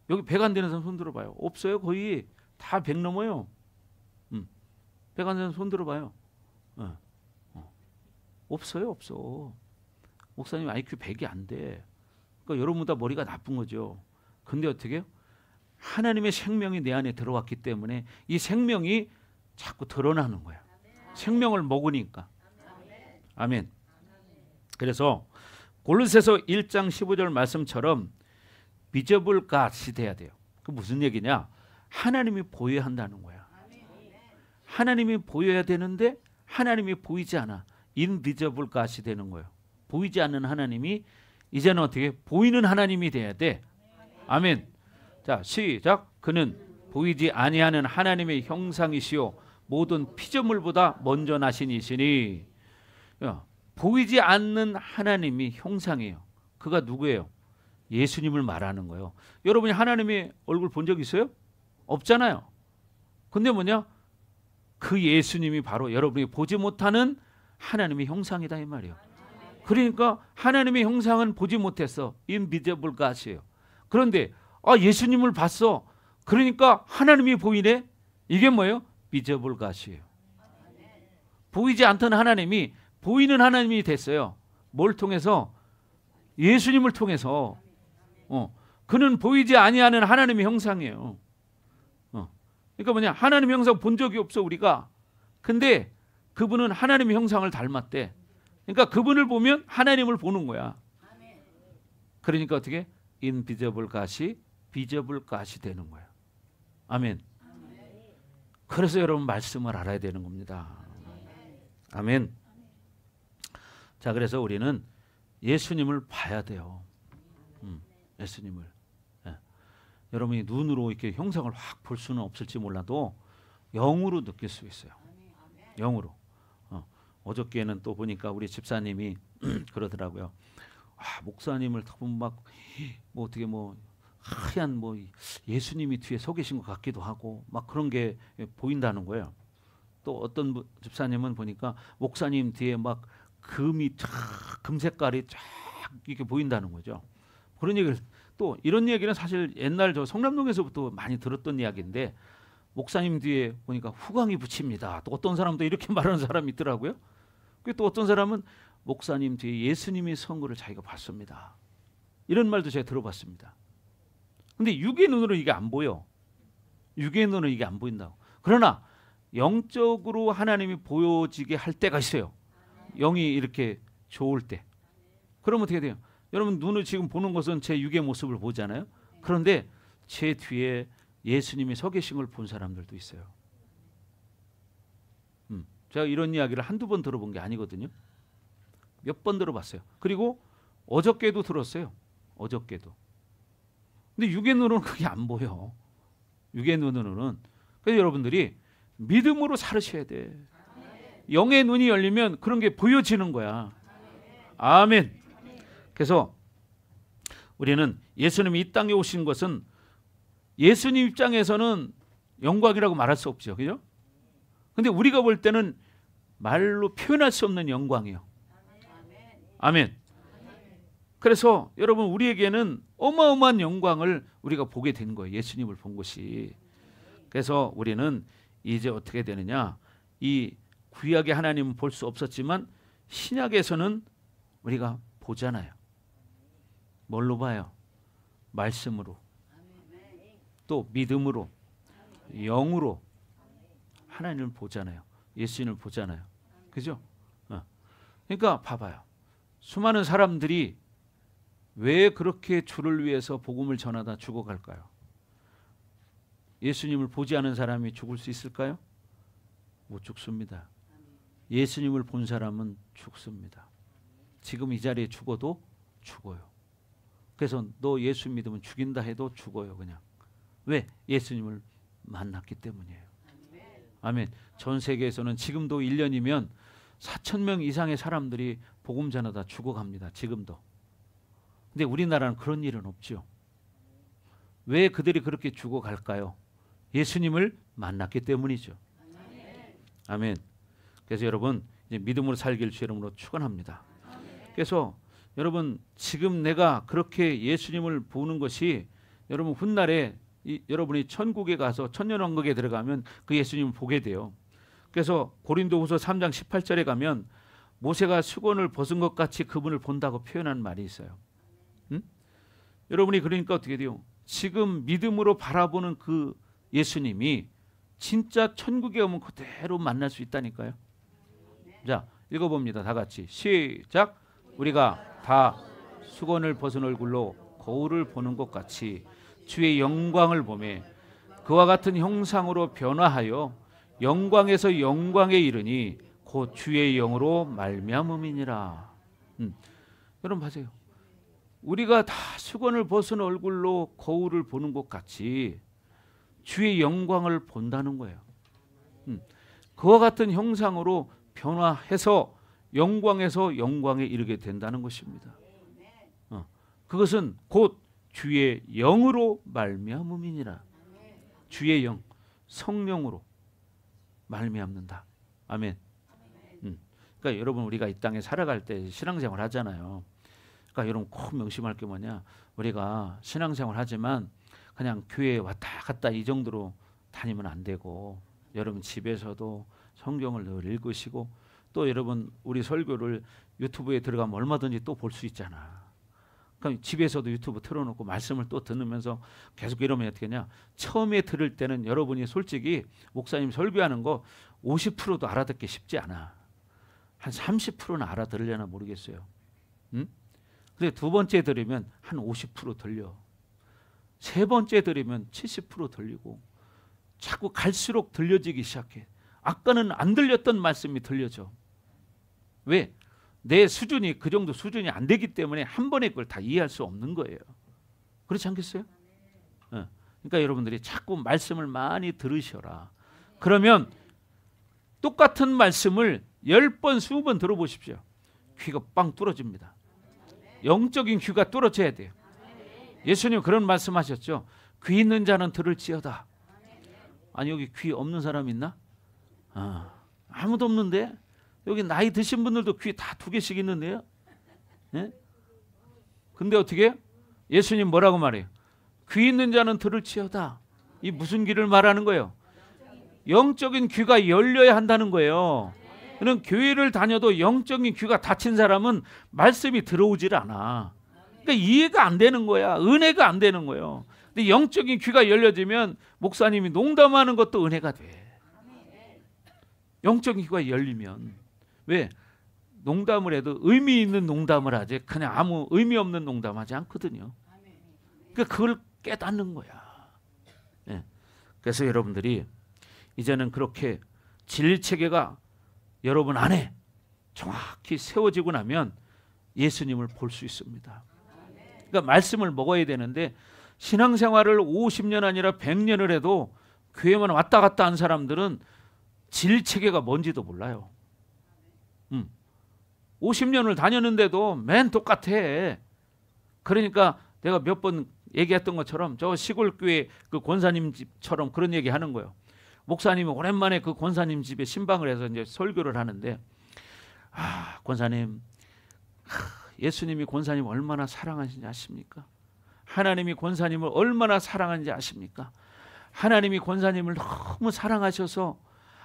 여기 100 안 되는 사람 손 들어봐요. 없어요. 거의 다 100 넘어요. 100 안 되는 사람 손 들어봐요. 없어요. 없어. 목사님 IQ 100이 안 돼. 그러니까 여러분보다 머리가 나쁜 거죠. 근데 어떻게 해요? 하나님의 생명이 내 안에 들어왔기 때문에 이 생명이 자꾸 드러나는 거야. 생명을 먹으니까. 아멘. 그래서 골로새서 1장 15절 말씀처럼 visible God이 돼야 돼요. 그 무슨 얘기냐? 하나님이 보여야 한다는 거야. 하나님이 보여야 되는데 하나님이 보이지 않아. invisible God이 되는 거예요. 보이지 않는 하나님이 이제는 어떻게 보이는 하나님이 돼야 돼. 아멘. 자, 시작. 그는 보이지 아니하는 하나님의 형상이시요 모든 피조물보다 먼저 나신 이시니. 보이지 않는 하나님이 형상이에요. 그가 누구예요? 예수님을 말하는 거예요. 여러분이 하나님의 얼굴 본 적 있어요? 없잖아요. 근데 뭐냐? 그 예수님이 바로 여러분이 보지 못하는 하나님의 형상이다 이 말이에요. 그러니까 하나님의 형상은 보지 못했어. invisible God이에요. 그런데 예수님을 봤어. 그러니까 하나님이 보이네. 이게 뭐예요? visible God이에요. 보이지 않던 하나님이 보이는 하나님이 됐어요. 뭘 통해서? 예수님을 통해서. 그는 보이지 아니하는 하나님의 형상이에요. 그러니까 뭐냐? 하나님의 형상 본 적이 없어 우리가. 근데 그분은 하나님의 형상을 닮았대. 그러니까 그분을 보면 하나님을 보는 거야. 그러니까 어떻게? invisible God이 visible God이 되는 거야. 아멘. 그래서 여러분 말씀을 알아야 되는 겁니다. 아멘. 자, 그래서 우리는 예수님을 봐야 돼요. 예수님을. 여러분이 눈으로 이렇게 형상을 확 볼 수는 없을지 몰라도 영으로 느낄 수 있어요. 영으로. 어저께는 또 보니까 우리 집사님이 그러더라고요. 목사님을 보면 막 뭐 어떻게 뭐 하얀 뭐 예수님이 뒤에 서 계신 것 같기도 하고 막 그런 게 보인다는 거예요. 또 어떤 집사님은 보니까 목사님 뒤에 막 금이 금 색깔이 쫙 이렇게 보인다는 거죠. 그런 얘기를 또 이런 얘기는 사실 옛날 저 성남동에서부터 많이 들었던 이야기인데 목사님 뒤에 보니까 후광이 붙입니다. 또 어떤 사람도 이렇게 말하는 사람이 있더라고요. 또 어떤 사람은 목사님 뒤에 예수님이 선 거를 자기가 봤습니다. 이런 말도 제가 들어봤습니다. 근데 육의 눈으로 이게 안 보여. 육의 눈으로 이게 안 보인다고. 그러나 영적으로 하나님이 보여지게 할 때가 있어요. 영이 이렇게 좋을 때. 그러면 어떻게 돼요? 여러분 눈을 지금 보는 것은 제 육의 모습을 보잖아요. 그런데 제 뒤에 예수님이 서 계신 걸 본 사람들도 있어요. 제가 이런 이야기를 한두 번 들어본 게 아니거든요. 몇 번 들어봤어요. 그리고 어저께도 들었어요. 어저께도. 근데 육의 눈으로는 그게 안 보여. 육의 눈으로는. 그래서 여러분들이 믿음으로 살으셔야 돼. 영의 눈이 열리면 그런 게 보여지는 거야. 아멘. 그래서 우리는 예수님이 이 땅에 오신 것은 예수님 입장에서는 영광이라고 말할 수 없죠. 그죠? 근데 우리가 볼 때는 말로 표현할 수 없는 영광이에요. 아멘. 그래서 여러분 우리에게는 어마어마한 영광을 우리가 보게 된 거예요. 예수님을 본 것이. 그래서 우리는 이제 어떻게 되느냐. 이 구약의 하나님은 볼 수 없었지만 신약에서는 우리가 보잖아요. 뭘로 봐요? 말씀으로. 또 믿음으로. 영으로. 하나님을 보잖아요. 예수님을 보잖아요. 그죠? 그러니까 봐봐요. 수많은 사람들이 왜 그렇게 주를 위해서 복음을 전하다 죽어갈까요? 예수님을 보지 않은 사람이 죽을 수 있을까요? 못 죽습니다. 예수님을 본 사람은 죽습니다. 지금 이 자리에 죽어도 죽어요. 그래서 너 예수 믿으면 죽인다 해도 죽어요. 그냥. 왜? 예수님을 만났기 때문이에요. 아멘. 전 세계에서는 지금도 1년이면 4,000명 이상의 사람들이 복음 전하다 죽어갑니다. 지금도. 근데 우리나라는 그런 일은 없죠. 왜 그들이 그렇게 죽어갈까요? 예수님을 만났기 때문이죠. 아멘. 그래서 여러분 이제 믿음으로 살길 주 이름으로 축원합니다. 그래서 여러분 지금 내가 그렇게 예수님을 보는 것이 여러분 훗날에 여러분이 천국에 가서 천년왕국에 들어가면 그 예수님을 보게 돼요. 그래서 고린도후서 3장 18절에 가면 모세가 수건을 벗은 것 같이 그분을 본다고 표현한 말이 있어요. 여러분이 그러니까 어떻게 돼요? 지금 믿음으로 바라보는 그 예수님이 진짜 천국에 오면 그대로 만날 수 있다니까요. 자, 읽어봅니다. 다 같이 시작. 우리가 다 수건을 벗은 얼굴로 거울을 보는 것 같이 주의 영광을 보매 그와 같은 형상으로 변화하여 영광에서 영광에 이르니 곧 주의 영으로 말미암음이니라. 여러분 보세요. 우리가 다 수건을 벗은 얼굴로 거울을 보는 것 같이 주의 영광을 본다는 거예요. 그와 같은 형상으로 변화해서 영광에서 영광에 이르게 된다는 것입니다. 그것은 곧 주의 영으로 말미암음이니라. 주의 영, 성령으로 말미암는다. 아멘. 그러니까 여러분 우리가 이 땅에 살아갈 때 신앙생활 하잖아요. 그러니까 여러분 꼭 명심할 게 뭐냐? 우리가 신앙생활 하지만 그냥 교회에 왔다 갔다 이 정도로 다니면 안 되고 여러분 집에서도 성경을 늘 읽으시고 또 여러분 우리 설교를 유튜브에 들어가면 얼마든지 또 볼 수 있잖아. 그럼 집에서도 유튜브 틀어놓고 말씀을 또 듣으면서 계속 이러면 어떻게 하냐. 처음에 들을 때는 여러분이 솔직히 목사님 설교하는 거 50%도 알아듣기 쉽지 않아. 한 30%는 알아들으려나 모르겠어요. 근데 두 번째 들으면 한 50% 들려. 세 번째 들으면 70% 들리고 자꾸 갈수록 들려지기 시작해. 아까는 안 들렸던 말씀이 들려져. 왜? 내 수준이 그 정도 수준이 안 되기 때문에 한 번에 그걸 다 이해할 수 없는 거예요. 그렇지 않겠어요? 그러니까 여러분들이 자꾸 말씀을 많이 들으셔라. 그러면 똑같은 말씀을 10번, 20번 들어보십시오. 귀가 빵 뚫어집니다. 영적인 귀가 뚫어져야 돼요. 예수님 그런 말씀하셨죠. 귀 있는 자는 들을지어다. 아니 여기 귀 없는 사람 있나? 아무도 없는데? 여기 나이 드신 분들도 귀 다 2개씩 있는데요. 예? 근데 어떻게? 예수님 뭐라고 말해요? 귀 있는 자는 들을지어다. 이 무슨 귀를 말하는 거예요? 영적인 귀가 열려야 한다는 거예요. 그럼 교회를 다녀도 영적인 귀가 닫힌 사람은 말씀이 들어오질 않아. 그러니까 이해가 안 되는 거야. 은혜가 안 되는 거예요. 근데 영적인 귀가 열려지면 목사님이 농담하는 것도 은혜가 돼. 영적인 귀가 열리면. 왜? 농담을 해도 의미 있는 농담을 하지 그냥 아무 의미 없는 농담하지 않거든요. 그러니까 그걸 깨닫는 거야. 네. 그래서 여러분들이 이제는 그렇게 진리체계가 여러분 안에 정확히 세워지고 나면 예수님을 볼 수 있습니다. 그러니까 말씀을 먹어야 되는데 신앙생활을 50년 아니라 100년을 해도 교회만 왔다 갔다 한 사람들은 진리체계가 뭔지도 몰라요. 50년을 다녔는데도 맨 똑같아. 그러니까 내가 몇 번 얘기했던 것처럼 저 시골교회 그 권사님 집처럼 그런 얘기 하는 거예요. 목사님이 오랜만에 그 권사님 집에 신방을 해서 이제 설교를 하는데, 권사님, 예수님이 권사님 얼마나 사랑하시는지 아십니까? 하나님이 권사님을 얼마나 사랑하는지 아십니까? 하나님이 권사님을 너무 사랑하셔서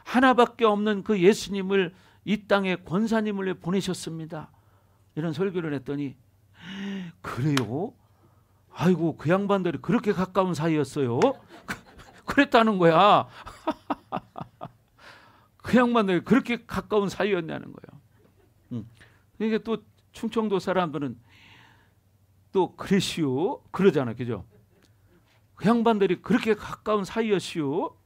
하나밖에 없는 그 예수님을 이 땅에 권사님을 보내셨습니다. 이런 설교를 했더니, 그래요? 아이고, 그 양반들이 그렇게 가까운 사이였어요? 그랬다는 거야. 그 양반들이 그렇게 가까운 사이였냐는 거예요. 그러니까 또 충청도 사람들은 또 그랬시오 그러잖아, 그죠? 그 양반들이 그렇게 가까운 사이였시오.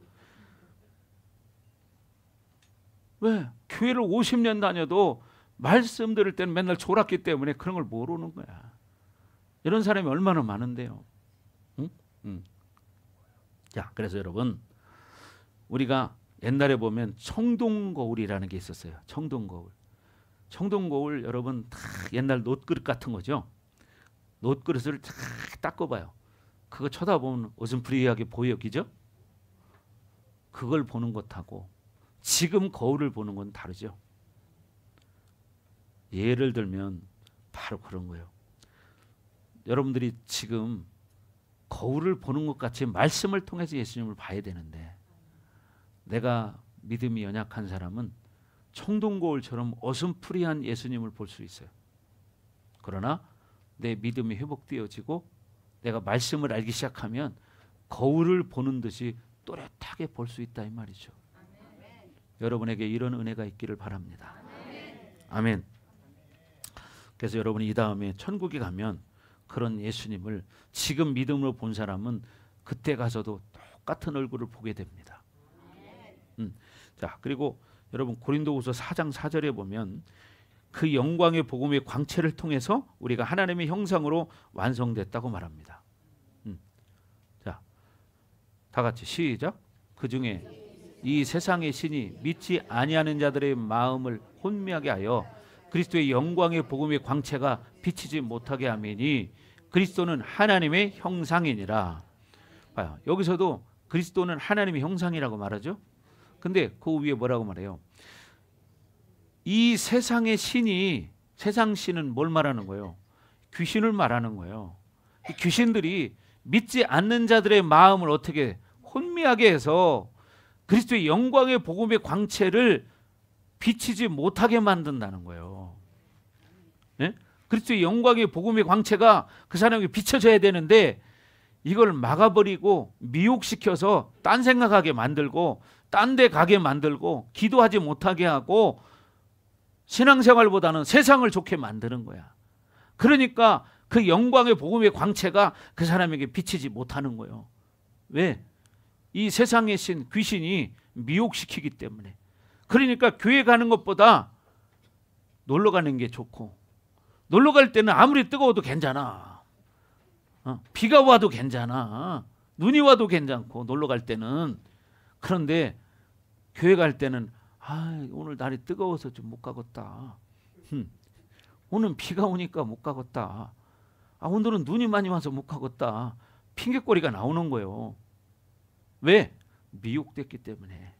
왜? 교회를 50년 다녀도 말씀 들을 때는 맨날 졸았기 때문에 그런 걸 모르는 거야. 이런 사람이 얼마나 많은데요. 자, 그래서 여러분, 우리가 옛날에 보면 청동거울이라는 게 있었어요. 청동거울. 청동거울 여러분 다 옛날 놋그릇 같은 거죠. 놋그릇을 다 닦아봐요. 그거 쳐다보면 어슴푸레하게 보여, 그죠? 그걸 보는 것하고 지금 거울을 보는 건 다르죠. 예를 들면 바로 그런 거예요. 여러분들이 지금 거울을 보는 것 같이 말씀을 통해서 예수님을 봐야 되는데, 내가 믿음이 연약한 사람은 청동거울처럼 어슴푸레한 예수님을 볼 수 있어요. 그러나 내 믿음이 회복되어지고 내가 말씀을 알기 시작하면 거울을 보는 듯이 또렷하게 볼 수 있다, 이 말이죠. 아멘. 여러분에게 이런 은혜가 있기를 바랍니다. 아멘. 그래서 여러분이 이 다음에 천국에 가면 그런 예수님을 지금 믿음으로 본 사람은 그때 가서도 똑같은 얼굴을 보게 됩니다. 자, 그리고 여러분 고린도후서 4장 4절에 보면 그 영광의 복음의 광채를 통해서 우리가 하나님의 형상으로 완성됐다고 말합니다. 자, 다 같이 시작. 그 중에 이 세상의 신이 믿지 아니하는 자들의 마음을 혼미하게 하여 그리스도의 영광의 복음의 광채가 비치지 못하게 하매니 그리스도는 하나님의 형상이니라. 봐요. 여기서도 그리스도는 하나님의 형상이라고 말하죠. 근데 그 위에 뭐라고 말해요? 이 세상의 신이, 세상 신은 뭘 말하는 거예요? 귀신을 말하는 거예요. 이 귀신들이 믿지 않는 자들의 마음을 어떻게 혼미하게 해서 그리스도의 영광의 복음의 광채를 비치지 못하게 만든다는 거예요. 네? 그리스도의 영광의 복음의 광채가 그 사람에게 비춰져야 되는데 이걸 막아버리고 미혹시켜서 딴 생각하게 만들고 딴 데 가게 만들고 기도하지 못하게 하고 신앙생활보다는 세상을 좋게 만드는 거야. 그러니까 그 영광의 복음의 광채가 그 사람에게 비치지 못하는 거예요. 왜? 이 세상의 신, 귀신이 미혹시키기 때문에. 그러니까 교회 가는 것보다 놀러 가는 게 좋고, 놀러 갈 때는 아무리 뜨거워도 괜찮아. 비가 와도 괜찮아. 눈이 와도 괜찮고 놀러 갈 때는. 그런데 교회 갈 때는 오늘 날이 뜨거워서 좀 못 가겠다. 오늘 비가 오니까 못 가겠다. 오늘은 눈이 많이 와서 못 가겠다. 핑계거리가 나오는 거예요. 왜? 미혹됐기 때문에.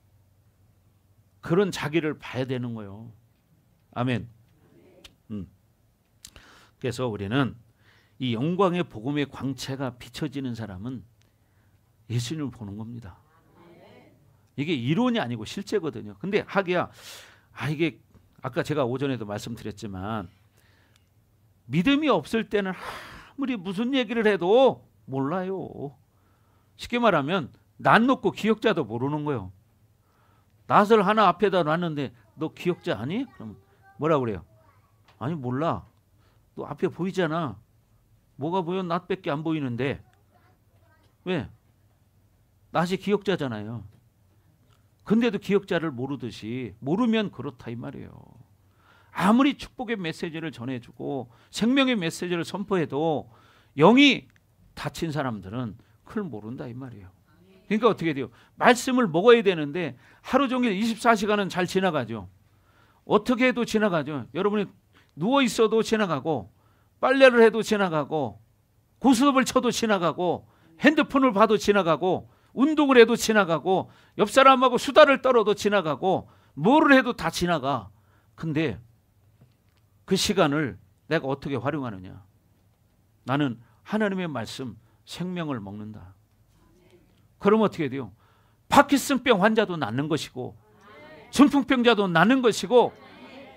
그런 자기를 봐야 되는 거예요. 아멘. 그래서 우리는 이 영광의 복음의 광채가 비춰지는 사람은 예수님을 보는 겁니다. 이게 이론이 아니고 실제거든요. 근데 하기야 이게 아까 제가 오전에도 말씀드렸지만 믿음이 없을 때는 아무리 무슨 얘기를 해도 몰라요. 쉽게 말하면 낫 놓고 기억자도 모르는 거예요. 낫을 하나 앞에다 놨는데 너 기억자 아니? 그럼 뭐라 그래요? 아니 몰라. 너 앞에 보이잖아. 뭐가 보여? 낫밖에 안 보이는데. 왜? 낫이 기억자잖아요. 근데도 기억자를 모르듯이 모르면 그렇다 이 말이에요. 아무리 축복의 메시지를 전해주고 생명의 메시지를 선포해도 영이 다친 사람들은 그걸 모른다 이 말이에요. 그러니까 어떻게 돼요? 말씀을 먹어야 되는데 하루 종일 24시간은 잘 지나가죠. 어떻게 해도 지나가죠. 여러분이 누워 있어도 지나가고 빨래를 해도 지나가고 고스톱을 쳐도 지나가고 핸드폰을 봐도 지나가고 운동을 해도 지나가고 옆 사람하고 수다를 떨어도 지나가고 뭐를 해도 다 지나가. 근데 그 시간을 내가 어떻게 활용하느냐. 나는 하나님의 말씀 생명을 먹는다. 그럼 어떻게 돼요? 파킨슨병 환자도 낫는 것이고 중풍병자도 낫는 것이고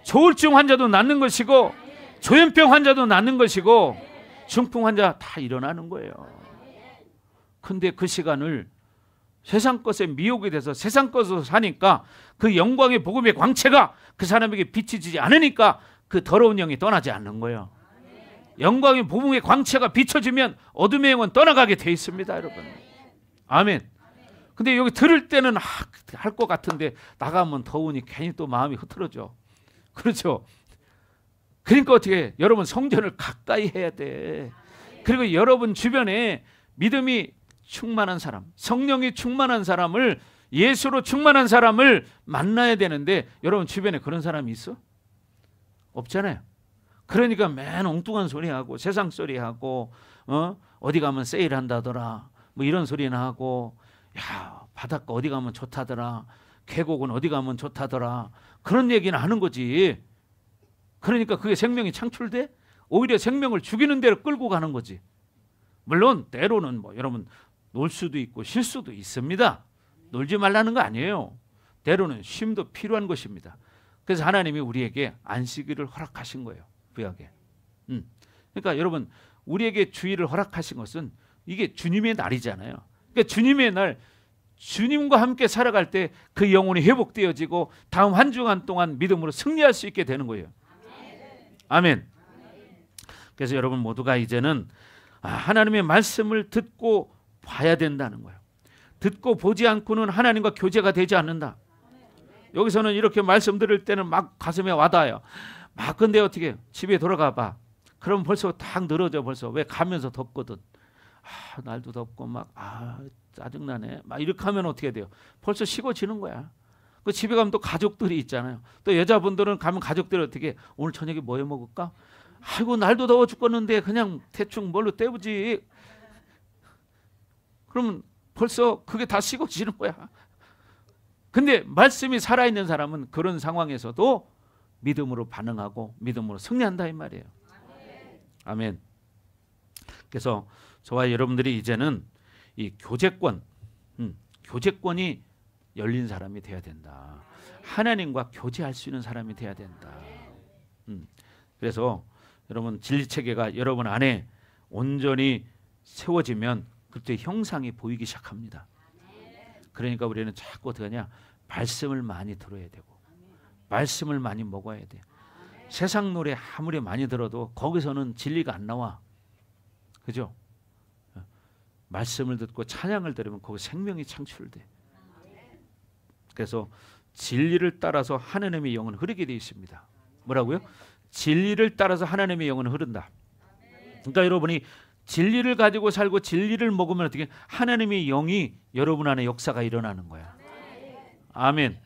조울증 환자도 낫는 것이고 조현병 환자도 낫는 것이고 중풍 환자 다 일어나는 거예요. 근데 그 시간을 세상 것에 미혹이 돼서 세상 것으로 사니까 그 영광의 복음의 광채가 그 사람에게 비치지 않으니까 그 더러운 영이 떠나지 않는 거예요. 영광의 복음의 광채가 비춰지면 어둠의 영은 떠나가게 돼 있습니다, 여러분. 아멘. 근데 여기 들을 때는 할 것 같은데 나가면 더우니 괜히 또 마음이 흐트러져. 그렇죠? 그러니까 어떻게 해? 여러분 성전을 가까이 해야 돼. 그리고 여러분 주변에 믿음이 충만한 사람, 성령이 충만한 사람을, 예수로 충만한 사람을 만나야 되는데 여러분 주변에 그런 사람이 있어? 없잖아요. 그러니까 맨 엉뚱한 소리하고 세상 소리하고 어디 가면 세일한다더라 뭐 이런 소리나 하고, 야 바닷가 어디 가면 좋다더라, 계곡은 어디 가면 좋다더라, 그런 얘기는 하는 거지. 그러니까 그게 생명이 창출돼? 오히려 생명을 죽이는 대로 끌고 가는 거지. 물론 때로는 뭐 여러분 놀 수도 있고 쉴 수도 있습니다. 놀지 말라는 거 아니에요. 때로는 쉼도 필요한 것입니다. 그래서 하나님이 우리에게 안식일을 허락하신 거예요, 구약에. 그러니까 여러분 우리에게 주일을 허락하신 것은 이게 주님의 날이잖아요. 그러니까 주님의 날, 주님과 함께 살아갈 때 그 영혼이 회복되어지고 다음 한 주간 동안 믿음으로 승리할 수 있게 되는 거예요. 아멘. 그래서 여러분 모두가 이제는 하나님의 말씀을 듣고 봐야 된다는 거예요. 듣고 보지 않고는 하나님과 교제가 되지 않는다. 여기서는 이렇게 말씀 들을 때는 막 가슴에 와닿아요. 막 근데 어떻게 집에 돌아가 봐. 그럼 벌써 딱 늘어져. 벌써 왜 가면서 덥거든. 날도 덥고 막 짜증나네. 막 이렇게 하면 어떻게 돼요? 벌써 식어지는 거야. 그 집에 가면 또 가족들이 있잖아요. 또 여자분들은 가면 가족들이 어떻게 오늘 저녁에 뭐 해 먹을까? 아이고 날도 더워 죽겠는데 그냥 대충 뭘로 때우지. 그러면 벌써 그게 다 식어지는 거야. 근데 말씀이 살아있는 사람은 그런 상황에서도 믿음으로 반응하고 믿음으로 승리한다 이 말이에요. 아멘. 그래서 저와 여러분들이 이제는 이 교제권이 열린 사람이 돼야 된다. 하나님과 교제할 수 있는 사람이 돼야 된다. 그래서 여러분 진리체계가 여러분 안에 온전히 세워지면 그때 형상이 보이기 시작합니다. 그러니까 우리는 자꾸 어떻게 하냐, 말씀을 많이 들어야 되고 말씀을 많이 먹어야 돼. 세상 노래 아무리 많이 들어도 거기서는 진리가 안 나와. 그죠? 말씀을 듣고 찬양을 들으면 거기 생명이 창출돼. 그래서 진리를 따라서 하나님의 영은 흐르게 되어 있습니다. 뭐라고요? 진리를 따라서 하나님의 영은 흐른다. 그러니까 여러분이 진리를 가지고 살고 진리를 먹으면 어떻게 하나님의 영이 여러분 안에 역사가 일어나는 거야. 아멘.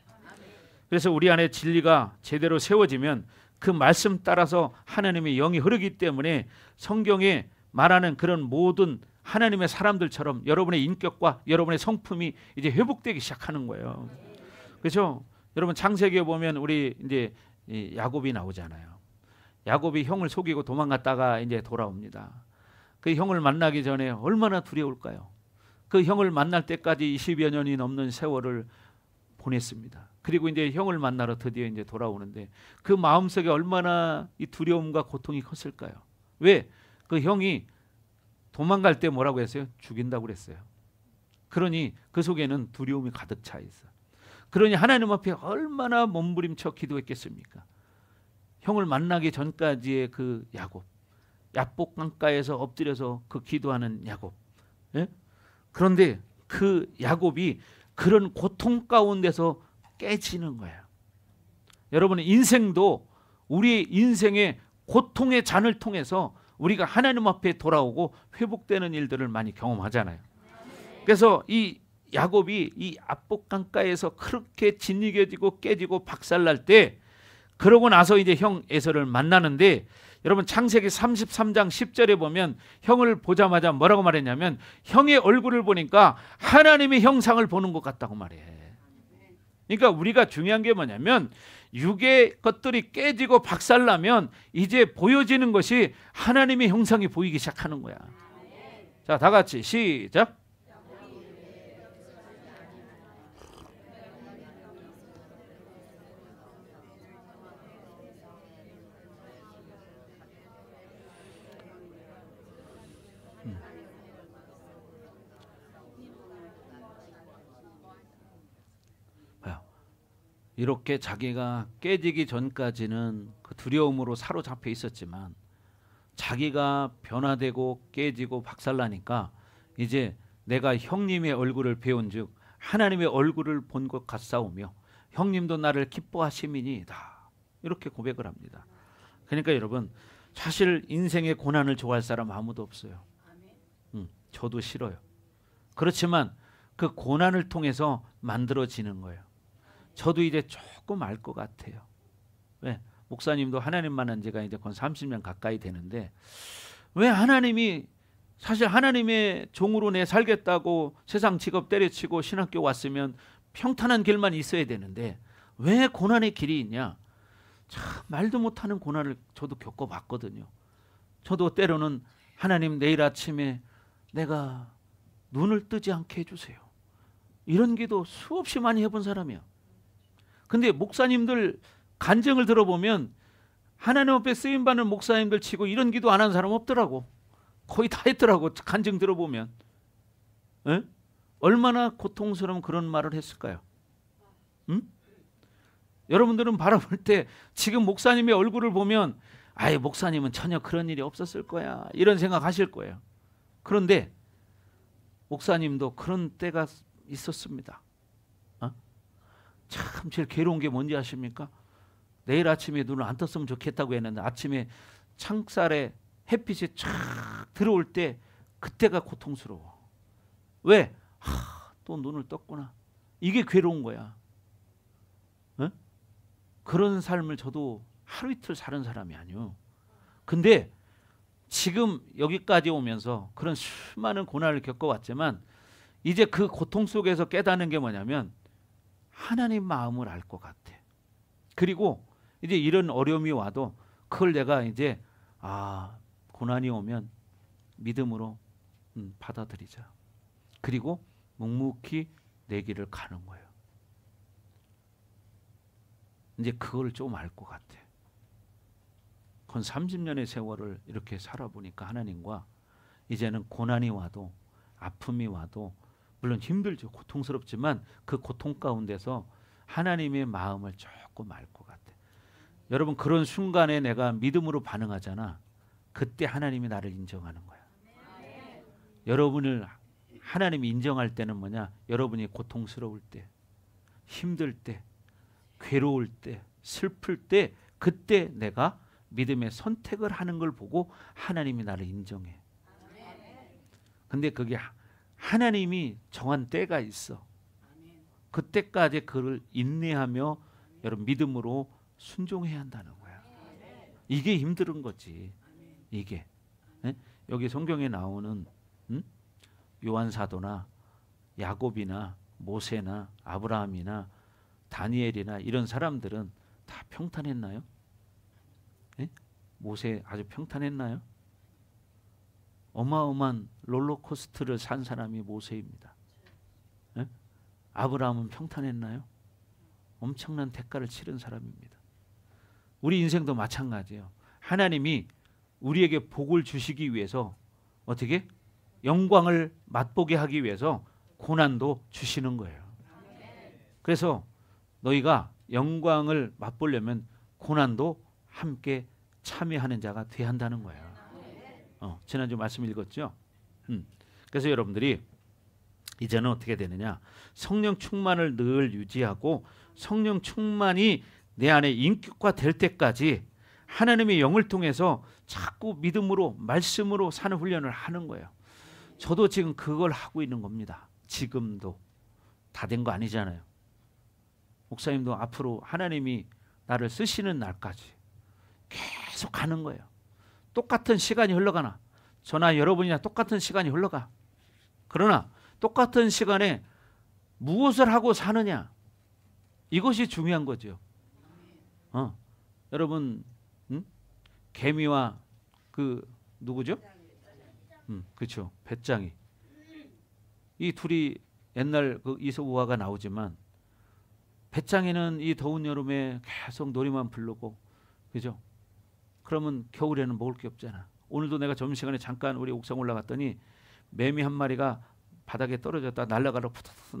그래서 우리 안에 진리가 제대로 세워지면 그 말씀 따라서 하나님의 영이 흐르기 때문에 성경에 말하는 그런 모든 하나님의 사람들처럼 여러분의 인격과 여러분의 성품이 이제 회복되기 시작하는 거예요. 그렇죠? 여러분 창세기에 보면 우리 이제 야곱이 나오잖아요. 야곱이 형을 속이고 도망갔다가 이제 돌아옵니다. 그 형을 만나기 전에 얼마나 두려울까요? 그 형을 만날 때까지 20여 년이 넘는 세월을 보냈습니다. 그리고 이제 형을 만나러 드디어 이제 돌아오는데 그 마음속에 얼마나 이 두려움과 고통이 컸을까요? 왜? 그 형이 도망갈 때 뭐라고 했어요? 죽인다고 그랬어요. 그러니 그 속에는 두려움이 가득 차 있어. 그러니 하나님 앞에 얼마나 몸부림쳐 기도했겠습니까? 형을 만나기 전까지의 그 야곱, 야복 강가에서 엎드려서 그 기도하는 야곱. 예? 그런데 그 야곱이 그런 고통 가운데서 깨지는 거예요. 여러분의 인생도 우리의 인생의 고통의 잔을 통해서 우리가 하나님 앞에 돌아오고 회복되는 일들을 많이 경험하잖아요. 그래서 이 야곱이 이 야복 강가에서 그렇게 짓이겨지고 깨지고 박살날 때, 그러고 나서 이제 형 에서를 만나는데, 여러분 창세기 33장 10절에 보면 형을 보자마자 뭐라고 말했냐면 형의 얼굴을 보니까 하나님의 형상을 보는 것 같다고 말해. 그러니까 우리가 중요한 게 뭐냐면 육의 것들이 깨지고 박살나면 이제 보여지는 것이 하나님의 형상이 보이기 시작하는 거야. 자, 다 같이 시작. 이렇게 자기가 깨지기 전까지는 그 두려움으로 사로잡혀 있었지만 자기가 변화되고 깨지고 박살나니까 이제 내가 형님의 얼굴을 배운즉 하나님의 얼굴을 본 것 같사오며 형님도 나를 기뻐하심이니이다. 이렇게 고백을 합니다. 그러니까 여러분, 사실 인생의 고난을 좋아할 사람 아무도 없어요. 저도 싫어요. 그렇지만 그 고난을 통해서 만들어지는 거예요. 저도 이제 조금 알 것 같아요. 왜? 목사님도 하나님 만난 지가 이제 건 30년 가까이 되는데 왜 하나님이, 사실 하나님의 종으로 내 살겠다고 세상 직업 때려치고 신학교 왔으면 평탄한 길만 있어야 되는데 왜 고난의 길이 있냐? 참 말도 못하는 고난을 저도 겪어봤거든요. 저도 때로는 하나님 내일 아침에 내가 눈을 뜨지 않게 해주세요. 이런 기도 수없이 많이 해본 사람이야. 근데 목사님들 간증을 들어보면 하나님 앞에 쓰임받는 목사님들 치고 이런 기도 안 하는 사람 없더라고. 거의 다 했더라고. 간증 들어보면. 에? 얼마나 고통스러운 그런 말을 했을까요? 응? 여러분들은 바라볼 때 지금 목사님의 얼굴을 보면 아예 목사님은 전혀 그런 일이 없었을 거야, 이런 생각하실 거예요. 그런데 목사님도 그런 때가 있었습니다. 참 제일 괴로운 게 뭔지 아십니까? 내일 아침에 눈을 안 떴으면 좋겠다고 했는데 아침에 창살에 햇빛이 쫙 들어올 때 그때가 고통스러워. 왜? 또 눈을 떴구나. 이게 괴로운 거야. 어? 그런 삶을 저도 하루 이틀 사는 사람이 아니요. 근데 지금 여기까지 오면서 그런 수많은 고난을 겪어왔지만 이제 그 고통 속에서 깨닫는 게 뭐냐면 하나님 마음을 알 것 같아. 그리고 이제 이런 어려움이 와도 그걸 내가 이제 고난이 오면 믿음으로 받아들이자. 그리고 묵묵히 내 길을 가는 거예요. 이제 그걸 좀 알 것 같아. 건 30년의 세월을 이렇게 살아보니까 하나님과 이제는 고난이 와도 아픔이 와도 물론 힘들죠. 고통스럽지만 그 고통 가운데서 하나님의 마음을 조금 알 것 같아. 여러분, 그런 순간에 내가 믿음으로 반응하잖아. 그때 하나님이 나를 인정하는 거야. 여러분을 하나님이 인정할 때는 뭐냐? 여러분이 고통스러울 때, 힘들 때, 괴로울 때, 슬플 때, 그때 내가 믿음의 선택을 하는 걸 보고 하나님이 나를 인정해. 근데 그게 하나님이 정한 때가 있어. 그때까지 그를 인내하며 여러분 믿음으로 순종해야 한다는 거야. 이게 힘든 거지. 이게. 네? 여기 성경에 나오는 요한 사도나 야곱이나 모세나 아브라함이나 다니엘이나 이런 사람들은 다 평탄했나요? 네? 모세 아주 평탄했나요? 어마어마한 롤러코스터를 산 사람이 모세입니다. 네? 아브라함은 평탄했나요? 엄청난 대가를 치른 사람입니다. 우리 인생도 마찬가지예요. 하나님이 우리에게 복을 주시기 위해서 어떻게? 영광을 맛보게 하기 위해서 고난도 주시는 거예요. 그래서 너희가 영광을 맛보려면 고난도 함께 참여하는 자가 돼야 한다는 거예요. 지난주 말씀 읽었죠? 그래서 여러분들이 이제는 어떻게 되느냐? 성령 충만을 늘 유지하고 성령 충만이 내 안에 인격화될 때까지 하나님의 영을 통해서 자꾸 믿음으로 말씀으로 사는 훈련을 하는 거예요. 저도 지금 그걸 하고 있는 겁니다. 지금도 다 된 거 아니잖아요. 목사님도 앞으로 하나님이 나를 쓰시는 날까지 계속 가는 거예요. 똑같은 시간이 흘러가나 저나 여러분이나 똑같은 시간이 흘러가. 그러나 똑같은 시간에 무엇을 하고 사느냐, 이것이 중요한 거죠. 여러분 개미와 그 누구죠? 그렇죠. 배짱이. 이 둘이 옛날 그 이솝우화가 나오지만 배짱이는 이 더운 여름에 계속 노래만 부르고, 그죠? 그러면 겨울에는 먹을 게 없잖아. 오늘도 내가 점심시간에 잠깐 우리 옥상 올라갔더니 매미 한 마리가 바닥에 떨어졌다 날아가러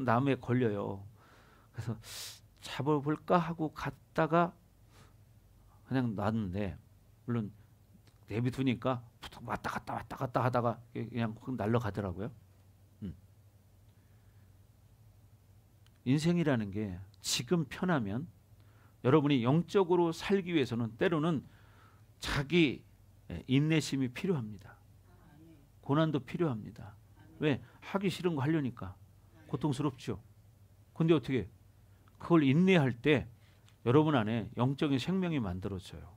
나무에 걸려요. 그래서 잡아볼까 하고 갔다가 그냥 놨는데, 물론 내비두니까 왔다 갔다 하다가 그냥 날아가더라고요. 인생이라는 게 지금 편하면 여러분이 영적으로 살기 위해서는 때로는 자기 인내심이 필요합니다. 고난도 필요합니다. 왜? 하기 싫은 거 하려니까. 고통스럽죠. 근데 어떻게? 그걸 인내할 때 여러분 안에 영적인 생명이 만들어져요.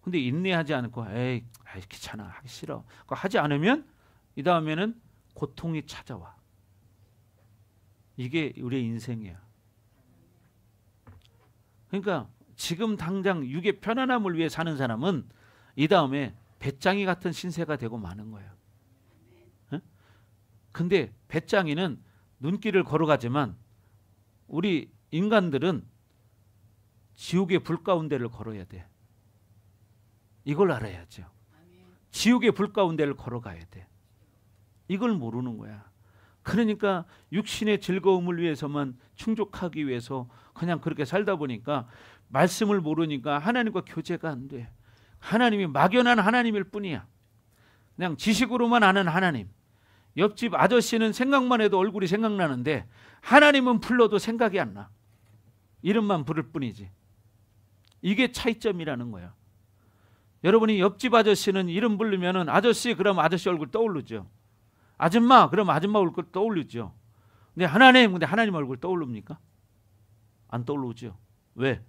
근데 인내하지 않고 에이 귀찮아 하기 싫어 그거 하지 않으면 이 다음에는 고통이 찾아와. 이게 우리의 인생이야. 그러니까 지금 당장 육의 편안함을 위해 사는 사람은 이 다음에 배짱이 같은 신세가 되고 마는 거예요. 근데 배짱이는 눈길을 걸어가지만 우리 인간들은 지옥의 불 가운데를 걸어야 돼. 이걸 알아야죠. 지옥의 불 가운데를 걸어가야 돼. 이걸 모르는 거야. 그러니까 육신의 즐거움을 위해서만 충족하기 위해서 그냥 그렇게 살다 보니까 말씀을 모르니까 하나님과 교제가 안 돼. 하나님이 막연한 하나님일 뿐이야. 그냥 지식으로만 아는 하나님. 옆집 아저씨는 생각만 해도 얼굴이 생각나는데 하나님은 불러도 생각이 안 나. 이름만 부를 뿐이지. 이게 차이점이라는 거야. 여러분이 옆집 아저씨는 이름 부르면은 아저씨 그러면 아저씨 얼굴 떠오르죠. 아줌마 그러면 아줌마 얼굴 떠오르죠. 근데 하나님 얼굴 떠오릅니까? 안 떠오르죠. 왜?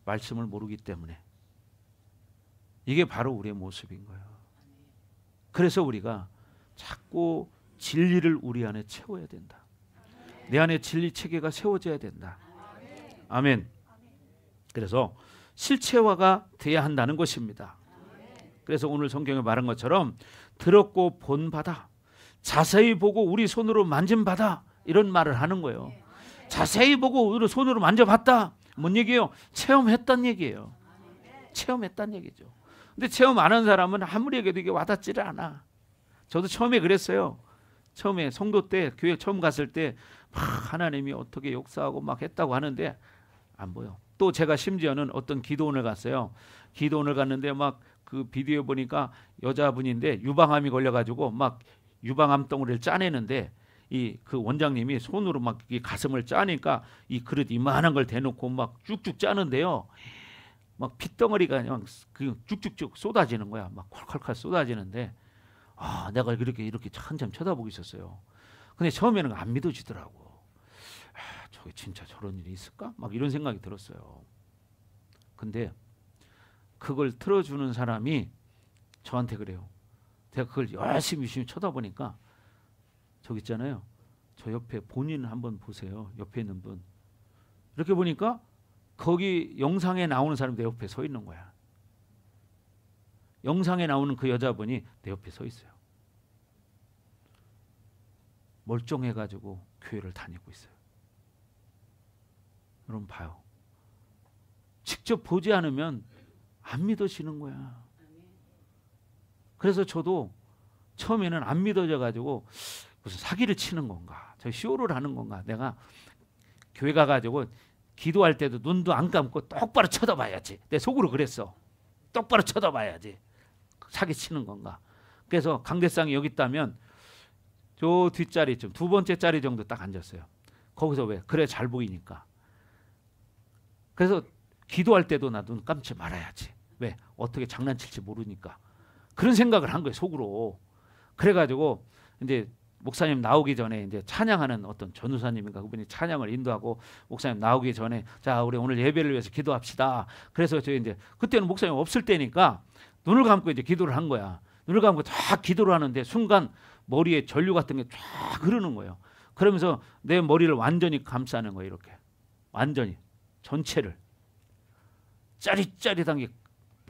말씀을 모르기 때문에. 이게 바로 우리의 모습인 거예요. 그래서 우리가 자꾸 진리를 우리 안에 채워야 된다. 내 안에 진리 체계가 세워져야 된다. 아멘. 그래서 실체화가 돼야 한다는 것입니다. 그래서 오늘 성경에 말한 것처럼 들었고 본 바다, 자세히 보고 우리 손으로 만진 바다, 이런 말을 하는 거예요. 자세히 보고 우리 손으로 만져봤다. 뭔 얘기예요? 체험했단 얘기예요. 체험했단 얘기죠. 근데 체험 안 한 사람은 아무리 얘기해도 이게 와닿지를 않아. 저도 처음에 그랬어요. 처음에 성도 때 교회 처음 갔을 때 막 하나님이 어떻게 역사하고 막 했다고 하는데 안 보여. 또 제가 심지어는 어떤 기도원을 갔어요. 기도원을 갔는데 막 그 비디오 보니까 여자분인데 유방암이 걸려가지고 막 유방암 덩어리를 짜내는데 이 그 원장님이 손으로 막 이 가슴을 짜니까 이 그릇 이만한 걸 대놓고 막 쭉쭉 짜는데요. 막 핏덩어리가 그냥 그 쭉쭉쭉 쏟아지는 거야. 막 콸콸콸 쏟아지는데 내가 이렇게 한참 쳐다보고 있었어요. 근데 처음에는 안 믿어지더라고. 저게 진짜 저런 일이 있을까? 막 이런 생각이 들었어요. 근데 그걸 틀어주는 사람이 저한테 그래요. 제가 그걸 열심히 쳐다보니까 저기 있잖아요. 저 옆에 본인 한번 보세요. 옆에 있는 분. 이렇게 보니까 거기 영상에 나오는 사람이 내 옆에 서 있는 거야. 영상에 나오는 그 여자분이 내 옆에 서 있어요. 멀쩡해가지고 교회를 다니고 있어요. 여러분 봐요. 직접 보지 않으면 안 믿어지는 거야. 그래서 저도 처음에는 안 믿어져 가지고 무슨 사기를 치는 건가, 저 쇼를 하는 건가, 내가 교회 가가지고 기도할 때도 눈도 안 감고 똑바로 쳐다봐야지, 내 속으로 그랬어. 똑바로 쳐다봐야지, 사기 치는 건가. 그래서 강대상이 여기 있다면 저 뒷자리쯤 두 번째 자리 정도 딱 앉았어요. 거기서 왜? 그래 잘 보이니까. 그래서 기도할 때도 나 눈 감지 말아야지. 왜? 어떻게 장난칠지 모르니까. 그런 생각을 한 거예요, 속으로. 그래가지고 이제 목사님 나오기 전에 이제 찬양하는 어떤 전우사님인가 그분이 찬양을 인도하고 목사님 나오기 전에 자 우리 오늘 예배를 위해서 기도합시다. 그래서 저 이제 그때는 목사님 없을 때니까 눈을 감고 이제 기도를 한 거야. 눈을 감고 쫙 기도를 하는데 순간 머리에 전류 같은 게 쫙 흐르는 거예요. 그러면서 내 머리를 완전히 감싸는 거예요. 이렇게 완전히 전체를 짜릿짜릿한 게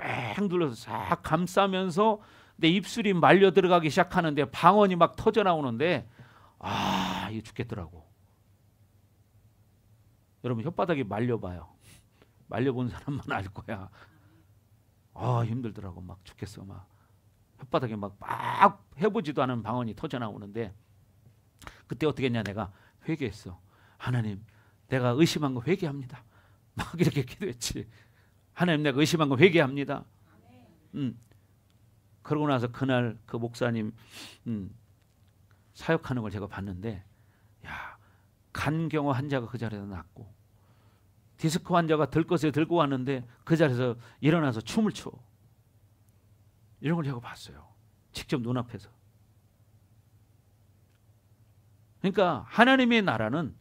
뺑 둘러서 싹 감싸면서 내 입술이 말려 들어가기 시작하는데 방언이 막 터져 나오는데 아 이거 죽겠더라고. 여러분 혓바닥이 말려봐요. 말려본 사람만 알 거야. 아 힘들더라고. 막 죽겠어. 막 혓바닥에 막 해보지도 않은 방언이 터져 나오는데 그때 어떻게 했냐, 내가 회개했어. 하나님 내가 의심한 거 회개합니다. 막 이렇게 기도했지. 하나님 내가 의심한 거 회개합니다. 그러고 나서 그날 그 목사님 사역하는 걸 제가 봤는데 야 간경화 환자가 그 자리에서 낫고 디스크 환자가 들것에 들고 왔는데 그 자리에서 일어나서 춤을 춰. 이런 걸 제가 봤어요. 직접 눈앞에서. 그러니까 하나님의 나라는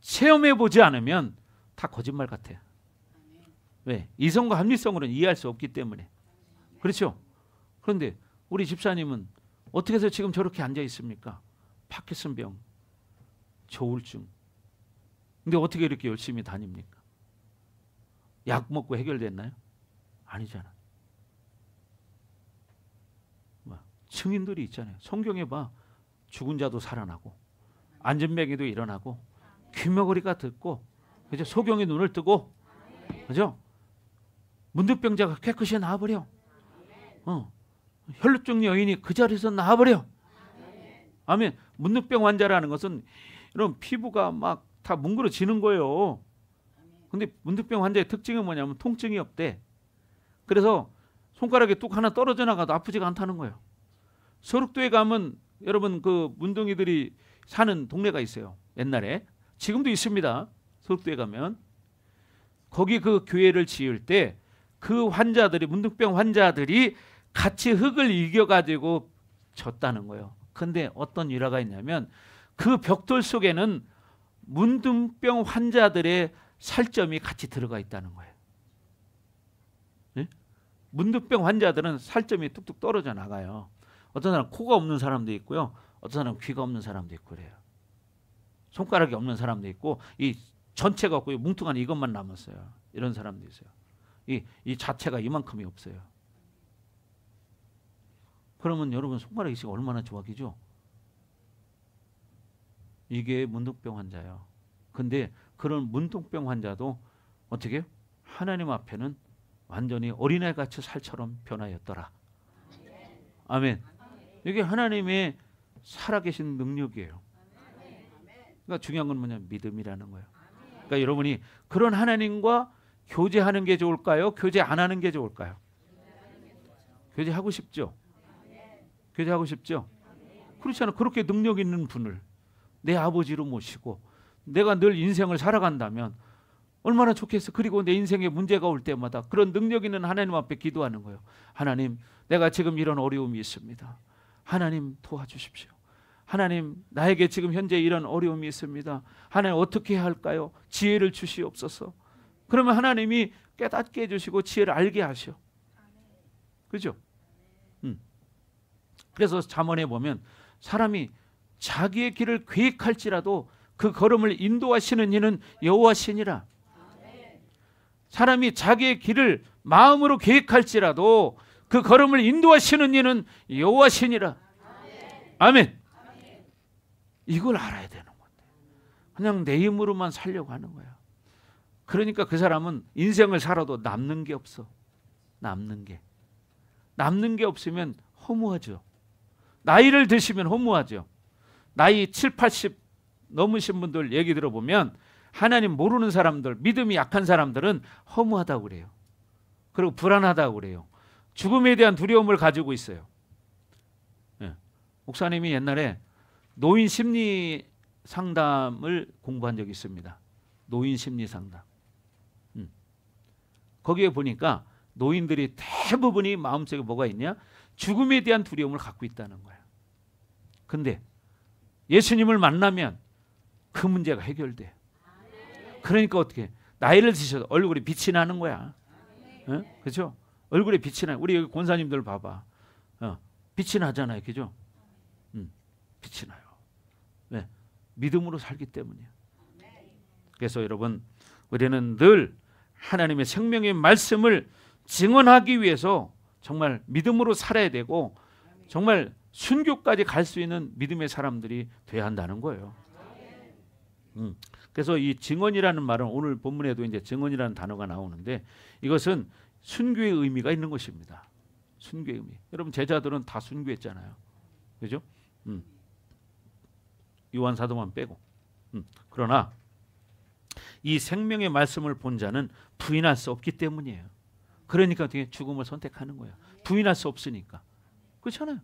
체험해보지 않으면 다 거짓말 같아요. 왜? 이성과 합리성으로는 이해할 수 없기 때문에. 그렇죠? 그런데 우리 집사님은 어떻게 해서 지금 저렇게 앉아 있습니까? 파킨슨병, 조울증. 근데 어떻게 이렇게 열심히 다닙니까? 약 먹고 해결됐나요? 아니잖아. 증인들이 있잖아요. 성경에 봐. 죽은 자도 살아나고 안전뱅이도 일어나고 귀머거리가 듣고 그죠? 소경이 눈을 뜨고 그죠? 문득병자가 깨끗이 나아버려. 혈루증 여인이 그 자리에서 나아버려. 아멘. 문득병 환자라는 것은 이런 피부가 막 다 뭉그러지는 거예요. 근데 문득병 환자의 특징은 뭐냐면 통증이 없대. 그래서 손가락에 뚝 하나 떨어져 나가도 아프지가 않다는 거예요. 서울도에 가면 여러분 그 문둥이들이 사는 동네가 있어요. 옛날에. 지금도 있습니다. 서울도에 가면. 거기 그 교회를 지을 때 그 환자들이 문둥병 환자들이 같이 흙을 이겨가지고 졌다는 거예요. 근데 어떤 일화가 있냐면 그 벽돌 속에는 문둥병 환자들의 살점이 같이 들어가 있다는 거예요. 네? 문둥병 환자들은 살점이 뚝뚝 떨어져 나가요. 어떤 사람은 코가 없는 사람도 있고요. 어떤 사람은 귀가 없는 사람도 있고 그래요. 손가락이 없는 사람도 있고 이 전체가 없고 뭉뚱한 이것만 남았어요. 이런 사람도 있어요. 이 자체가 이만큼이 없어요. 그러면 여러분 손가락이 있으면 얼마나 좋아지죠? 이게 문둥병 환자예요. 근데 그런 문둥병 환자도 어떻게 해요? 하나님 앞에는 완전히 어린애같이 살처럼 변하였더라. 아멘. 이게 하나님의 살아계신 능력이에요. 그러니까 중요한 건 뭐냐면 믿음이라는 거예요. 그러니까 여러분이 그런 하나님과 교제하는 게 좋을까요? 교제 안 하는 게 좋을까요? 교제하고 싶죠? 교제하고 싶죠? 그렇잖아요. 그렇게 능력 있는 분을 내 아버지로 모시고 내가 늘 인생을 살아간다면 얼마나 좋겠어. 그리고 내 인생에 문제가 올 때마다 그런 능력 있는 하나님 앞에 기도하는 거예요. 하나님, 내가 지금 이런 어려움이 있습니다. 하나님 도와주십시오. 하나님, 나에게 지금 현재 이런 어려움이 있습니다. 하나님 어떻게 해야 할까요? 지혜를 주시옵소서. 그러면 하나님이 깨닫게 해주시고 지혜를 알게 하셔. 그죠? 그래서 잠언에 보면 사람이 자기의 길을 계획할지라도 그 걸음을 인도하시는 이는 여호와시니라. 사람이 자기의 길을 마음으로 계획할지라도 그 걸음을 인도하시는 이는 여호와시니라. 아멘. 이걸 알아야 되는 건데 그냥 내 힘으로만 살려고 하는 거야. 그러니까 그 사람은 인생을 살아도 남는 게 없어. 남는 게 없으면 허무하죠. 나이를 드시면 허무하죠. 나이 7, 80 넘으신 분들 얘기 들어보면 하나님 모르는 사람들, 믿음이 약한 사람들은 허무하다고 그래요. 그리고 불안하다고 그래요. 죽음에 대한 두려움을 가지고 있어요. 예. 목사님이 옛날에 노인 심리 상담을 공부한 적이 있습니다. 노인 심리 상담. 거기에 보니까 노인들이 대부분이 마음속에 뭐가 있냐? 죽음에 대한 두려움을 갖고 있다는 거야. 근데 예수님을 만나면 그 문제가 해결돼. 그러니까 어떻게? 나이를 드셔도 얼굴에 빛이 나는 거야. 그렇죠? 얼굴에 빛이 나. 우리 여기 권사님들 봐봐. 빛이 나잖아요. 그죠? 빛이 나요. 왜? 믿음으로 살기 때문이에요. 그래서 여러분, 우리는 늘 하나님의 생명의 말씀을 증언하기 위해서 정말 믿음으로 살아야 되고 정말 순교까지 갈 수 있는 믿음의 사람들이 돼야 한다는 거예요. 그래서 이 증언이라는 말은 오늘 본문에도 이제 증언이라는 단어가 나오는데 이것은 순교의 의미가 있는 것입니다. 순교의 의미. 여러분 제자들은 다 순교했잖아요. 그죠? 요한 사도만 빼고. 그러나 이 생명의 말씀을 본 자는 부인할 수 없기 때문이에요. 그러니까 어떻게 죽음을 선택하는 거예요. 부인할 수 없으니까. 그렇잖아요.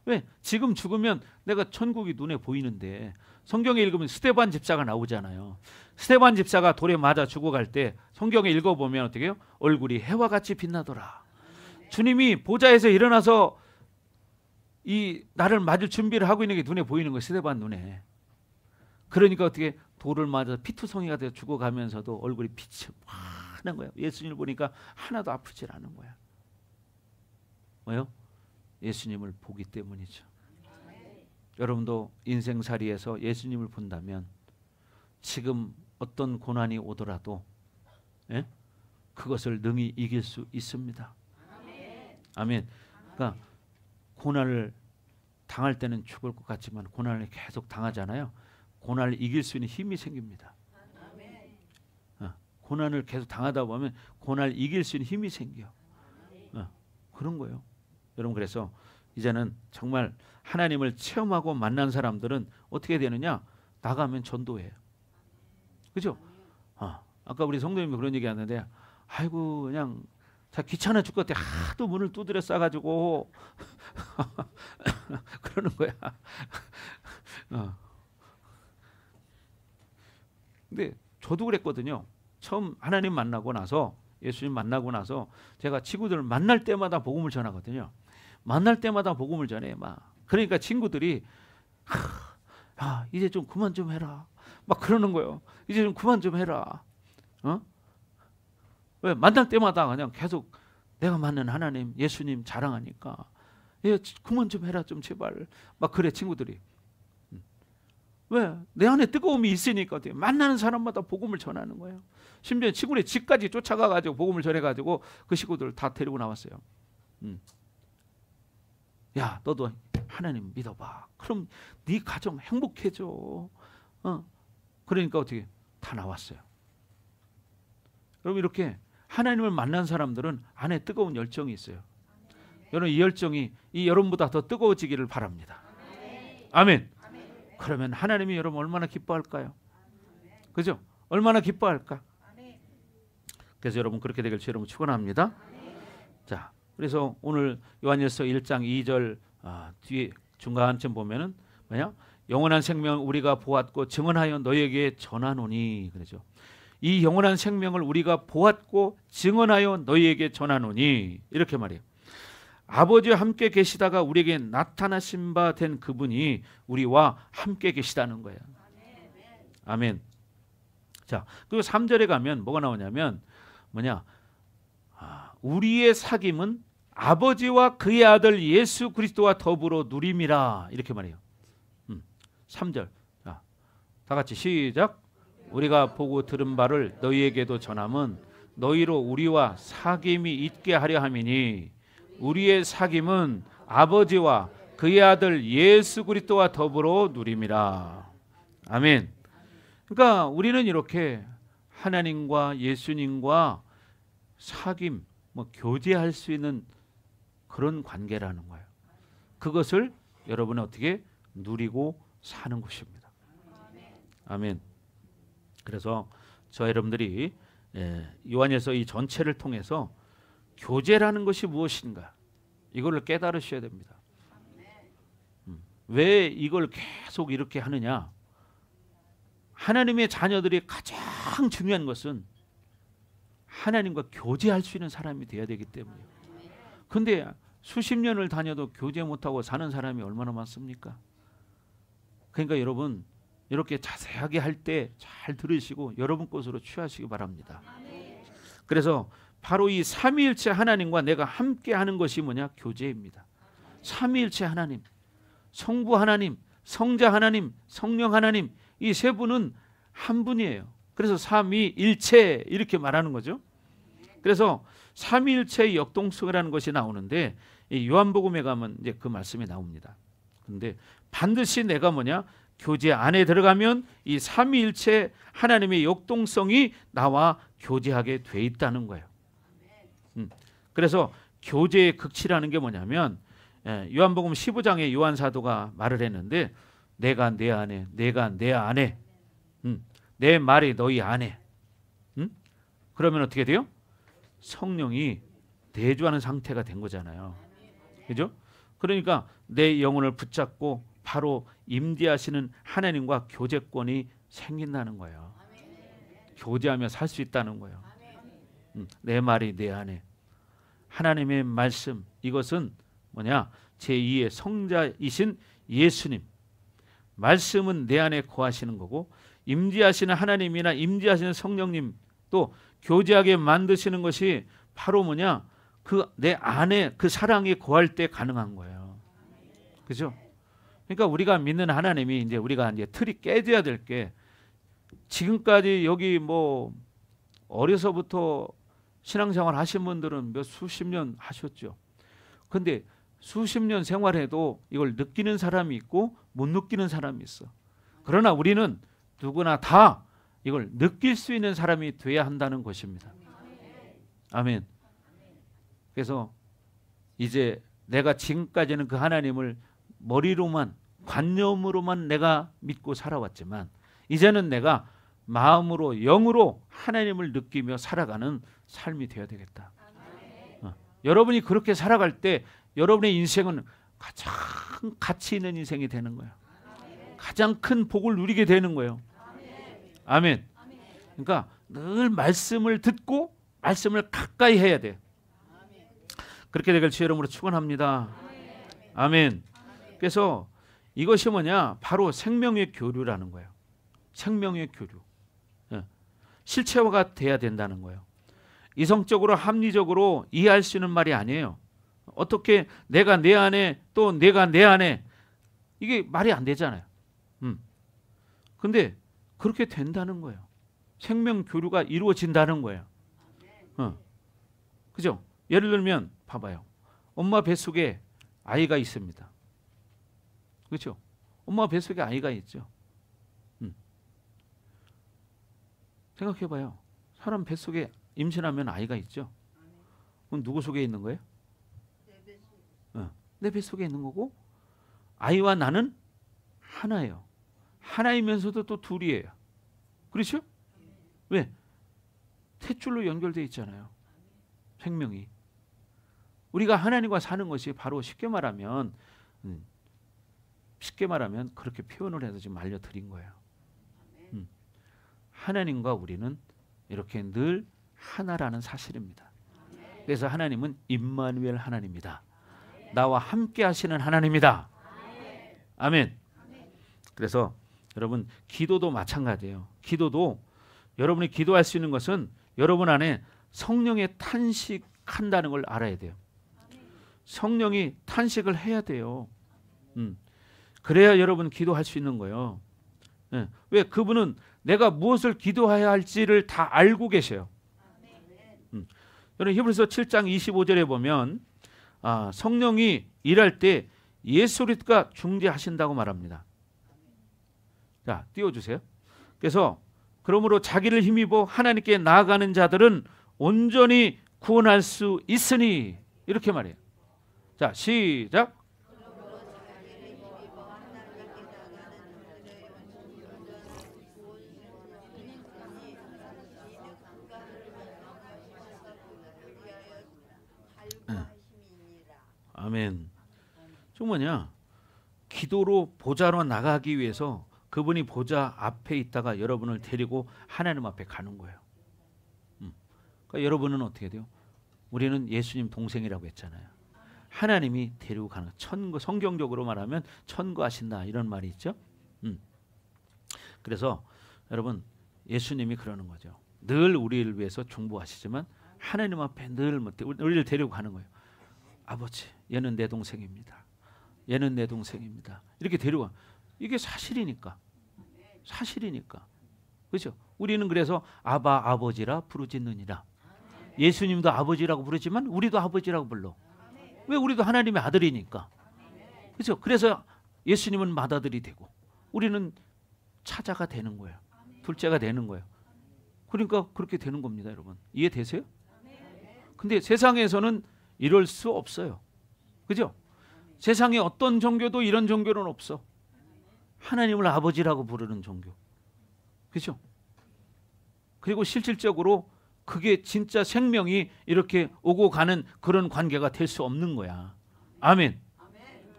왜? 지금 죽으면 내가 천국이 눈에 보이는데 성경에 읽으면 스데반 집사가 나오잖아요. 스데반 집사가 돌에 맞아 죽어갈 때 성경에 읽어보면 어떻게 해요? 얼굴이 해와 같이 빛나더라. 주님이 보좌에서 일어나서 이 나를 맞을 준비를 하고 있는 게 눈에 보이는 거예요. 스데반 눈에. 그러니까 어떻게 돌을 맞아 피투성이가 돼서 죽어가면서도 얼굴이 빛이 환한 거예요. 예수님을 보니까 하나도 아프질 않은 거야. 뭐요? 예수님을 보기 때문이죠. 여러분도 인생살이에서 예수님을 본다면 지금 어떤 고난이 오더라도 그것을 능히 이길 수 있습니다. 아멘. 그러니까 고난을 당할 때는 죽을 것 같지만 고난을 계속 당하잖아요. 고난을 이길 수 있는 힘이 생깁니다. 고난을 계속 당하다 보면 고난을 이길 수 있는 힘이 생겨. 그런 거예요. 여러분 그래서 이제는 정말 하나님을 체험하고 만난 사람들은 어떻게 되느냐? 나가면 전도해요. 그죠? 아까 우리 성도님이 그런 얘기 하는데 아이고 그냥 자 귀찮아 죽겠대 하도 문을 두드려 싸가지고 그러는 거야. 근데 저도 그랬거든요. 처음 하나님 만나고 나서 예수님 만나고 나서 제가 친구들을 만날 때마다 복음을 전하거든요. 만날 때마다 복음을 전해 막. 그러니까 친구들이 이제 좀 그만 좀 해라 막 그러는 거예요. 이제 좀 그만 좀 해라. 왜? 만날 때마다 그냥 계속 내가 만난 하나님 예수님 자랑하니까 그만 좀 해라 좀 제발 막 그래 친구들이. 왜? 내 안에 뜨거움이 있으니까 만나는 사람마다 복음을 전하는 거예요. 심지어 친구네 집까지 쫓아가가지고 복음을 전해가지고 그 식구들 다 데리고 나왔어요. 야 너도 하나님 믿어봐. 그럼 네 가정 행복해져. 그러니까 어떻게 다 나왔어요. 여러분 이렇게 하나님을 만난 사람들은 안에 뜨거운 열정이 있어요. 여러분 이 열정이 여러분보다 더 뜨거워지기를 바랍니다. 아멘. 그러면 하나님이 여러분 얼마나 기뻐할까요? 그죠? 얼마나 기뻐할까? 그래서 여러분 그렇게 되길 여러분 축원합니다. 자, 그래서 오늘 요한일서 1장 2절 뒤에 중간쯤 보면은 뭐냐? 영원한 생명을 우리가 보았고 증언하여 너희에게 전하노니 그러죠. 이 영원한 생명을 우리가 보았고 증언하여 너희에게 전하노니 이렇게 말해요. 아버지와 함께 계시다가 우리에게 나타나신 바 된 그분이 우리와 함께 계시다는 거예요. 아멘. 자, 그리고 3절에 가면 뭐가 나오냐면 뭐냐? 우리의 사귐은 아버지와 그의 아들 예수 그리스도와 더불어 누림이라 이렇게 말해요. 3절. 자, 다 같이 시작. 우리가 보고 들은 바를 너희에게도 전함은 너희로 우리와 사귐이 있게 하려 함이니 우리의 사귐은 아버지와 그의 아들 예수 그리스도와 더불어 누림이라. 아멘. 그러니까 우리는 이렇게 하나님과 예수님과 사귐, 뭐 교제할 수 있는 그런 관계라는 거예요. 그것을 여러분은 어떻게 누리고 사는 것입니다. 아멘. 그래서 저 여러분들이 요한일서 이 전체를 통해서 교제라는 것이 무엇인가 이걸 깨달으셔야 됩니다. 왜 이걸 계속 이렇게 하느냐? 하나님의 자녀들이 가장 중요한 것은 하나님과 교제할 수 있는 사람이 되어야 되기 때문이에요. 근데 수십 년을 다녀도 교제 못하고 사는 사람이 얼마나 많습니까? 그러니까 여러분 이렇게 자세하게 할 때 잘 들으시고 여러분 것으로 취하시기 바랍니다. 그래서 바로 이 삼위일체 하나님과 내가 함께 하는 것이 뭐냐? 교제입니다. 삼위일체 하나님, 성부 하나님, 성자 하나님, 성령 하나님, 이 세 분은 한 분이에요. 그래서 삼위일체 이렇게 말하는 거죠. 그래서 삼위일체의 역동성이라는 것이 나오는데 이 요한복음에 가면 이제 그 말씀이 나옵니다. 그런데 반드시 내가 뭐냐? 교제 안에 들어가면 이 삼위일체 하나님의 역동성이 나와 교제하게 돼 있다는 거예요. 그래서 교제의 극치라는 게 뭐냐면 요한복음 15장에 요한 사도가 말을 했는데 내가 내 안에, 내가 내 안에, 내 말이 너희 안에. 그러면 어떻게 돼요? 성령이 내주하는 상태가 된 거잖아요. 그죠? 그러니까 내 영혼을 붙잡고 바로 임재하시는 하나님과 교제권이 생긴다는 거예요. 교제하며 살 수 있다는 거예요. 내 말이 내 안에. 하나님의 말씀, 이것은 뭐냐? 제2의 성자이신 예수님. 말씀은 내 안에 거하시는 거고 임재하시는 하나님이나 임재하시는 성령님 또 교제하게 만드시는 것이 바로 뭐냐? 그 내 안에 그 사랑이 거할 때 가능한 거예요. 그죠? 그러니까 우리가 믿는 하나님이 이제 우리가 이제 틀이 깨져야 될 게 지금까지 여기 뭐 어려서부터 신앙생활 하신 분들은 몇 수십 년 하셨죠. 근데 수십 년 생활해도 이걸 느끼는 사람이 있고 못 느끼는 사람이 있어. 그러나 우리는 누구나 다 이걸 느낄 수 있는 사람이 돼야 한다는 것입니다. 아멘. 그래서 이제 내가 지금까지는 그 하나님을 머리로만 관념으로만 내가 믿고 살아왔지만 이제는 내가 마음으로 영으로 하나님을 느끼며 살아가는 삶이 되어야 되겠다. 여러분이 그렇게 살아갈 때 여러분의 인생은 가장 가치 있는 인생이 되는 거예요. 가장 큰 복을 누리게 되는 거예요. 아멘. 그러니까 늘 말씀을 듣고 말씀을 가까이 해야 돼. 그렇게 되길 주의 이름으로 축원합니다. 아멘. 그래서 이것이 뭐냐? 바로 생명의 교류라는 거예요. 생명의 교류. 실체화가 돼야 된다는 거예요. 이성적으로 합리적으로 이해할 수 있는 말이 아니에요. 어떻게 내가 내 안에 또 내가 내 안에 이게 말이 안 되잖아요. 근데 그렇게 된다는 거예요. 생명 교류가 이루어진다는 거예요. 그죠? 예를 들면 봐봐요. 엄마 뱃속에 아이가 있습니다. 그렇죠? 엄마 뱃속에 아이가 있죠. 생각해봐요. 사람 뱃속에 임신하면 아이가 있죠. 그럼 누구 속에 있는 거예요? 내 뱃속에 있는 거고 아이와 나는 하나예요. 하나이면서도 또 둘이에요. 그렇죠? 왜? 탯줄로 연결되어 있잖아요. 생명이. 우리가 하나님과 사는 것이 바로 쉽게 말하면 그렇게 표현을 해서 지금 알려드린 거예요. 하나님과 우리는 이렇게 늘 하나라는 사실입니다. 그래서 하나님은 임마누엘 하나님이다. 나와 함께 하시는 하나님이다. 아멘. 그래서 여러분 기도도 마찬가지예요. 기도도 여러분이 기도할 수 있는 것은 여러분 안에 성령의 탄식한다는 걸 알아야 돼요. 성령이 탄식을 해야 돼요. 그래야 여러분 기도할 수 있는 거예요. 왜? 그분은 내가 무엇을 기도해야 할지를 다 알고 계셔요. 여러분 히브리서 7장 25절에 보면 성령이 일할 때 예수리가 중재하신다고 말합니다. 자, 띄워주세요. 그래서 그러므로 자기를 힘입어 하나님께 나아가는 자들은 온전히 구원할 수 있으니 이렇게 말해요. 자, 시작. 아멘. 좀 뭐냐? 기도로 보좌로 나가기 위해서 그분이 보좌 앞에 있다가 여러분을 데리고 하나님 앞에 가는 거예요. 그러니까 여러분은 어떻게 돼요? 우리는 예수님 동생이라고 했잖아요. 하나님이 데리고 가는 천거, 성경적으로 말하면 천거하신다 이런 말이 있죠. 그래서 여러분 예수님이 그러는 거죠. 늘 우리를 위해서 중보하시지만 하나님 앞에 늘 우리를 데리고 가는 거예요. 아버지, 얘는 내 동생입니다. 얘는 내 동생입니다. 이렇게 데려가. 이게 사실이니까. 사실이니까. 그렇죠? 우리는 그래서 아바 아버지라 부르짖느니라. 예수님도 아버지라고 부르지만 우리도 아버지라고 불러. 왜? 우리도 하나님의 아들이니까. 그렇죠? 그래서 예수님은 맏아들이 되고 우리는 차자가 되는 거예요. 둘째가 되는 거예요. 그러니까 그렇게 되는 겁니다, 여러분. 이해되세요? 근데 세상에서는 이럴 수 없어요. 그죠? 세상에 어떤 종교도 이런 종교는 없어. 하나님을 아버지라고 부르는 종교. 그죠? 그리고 실질적으로 그게 진짜 생명이 이렇게 오고 가는 그런 관계가 될 수 없는 거야. 아멘.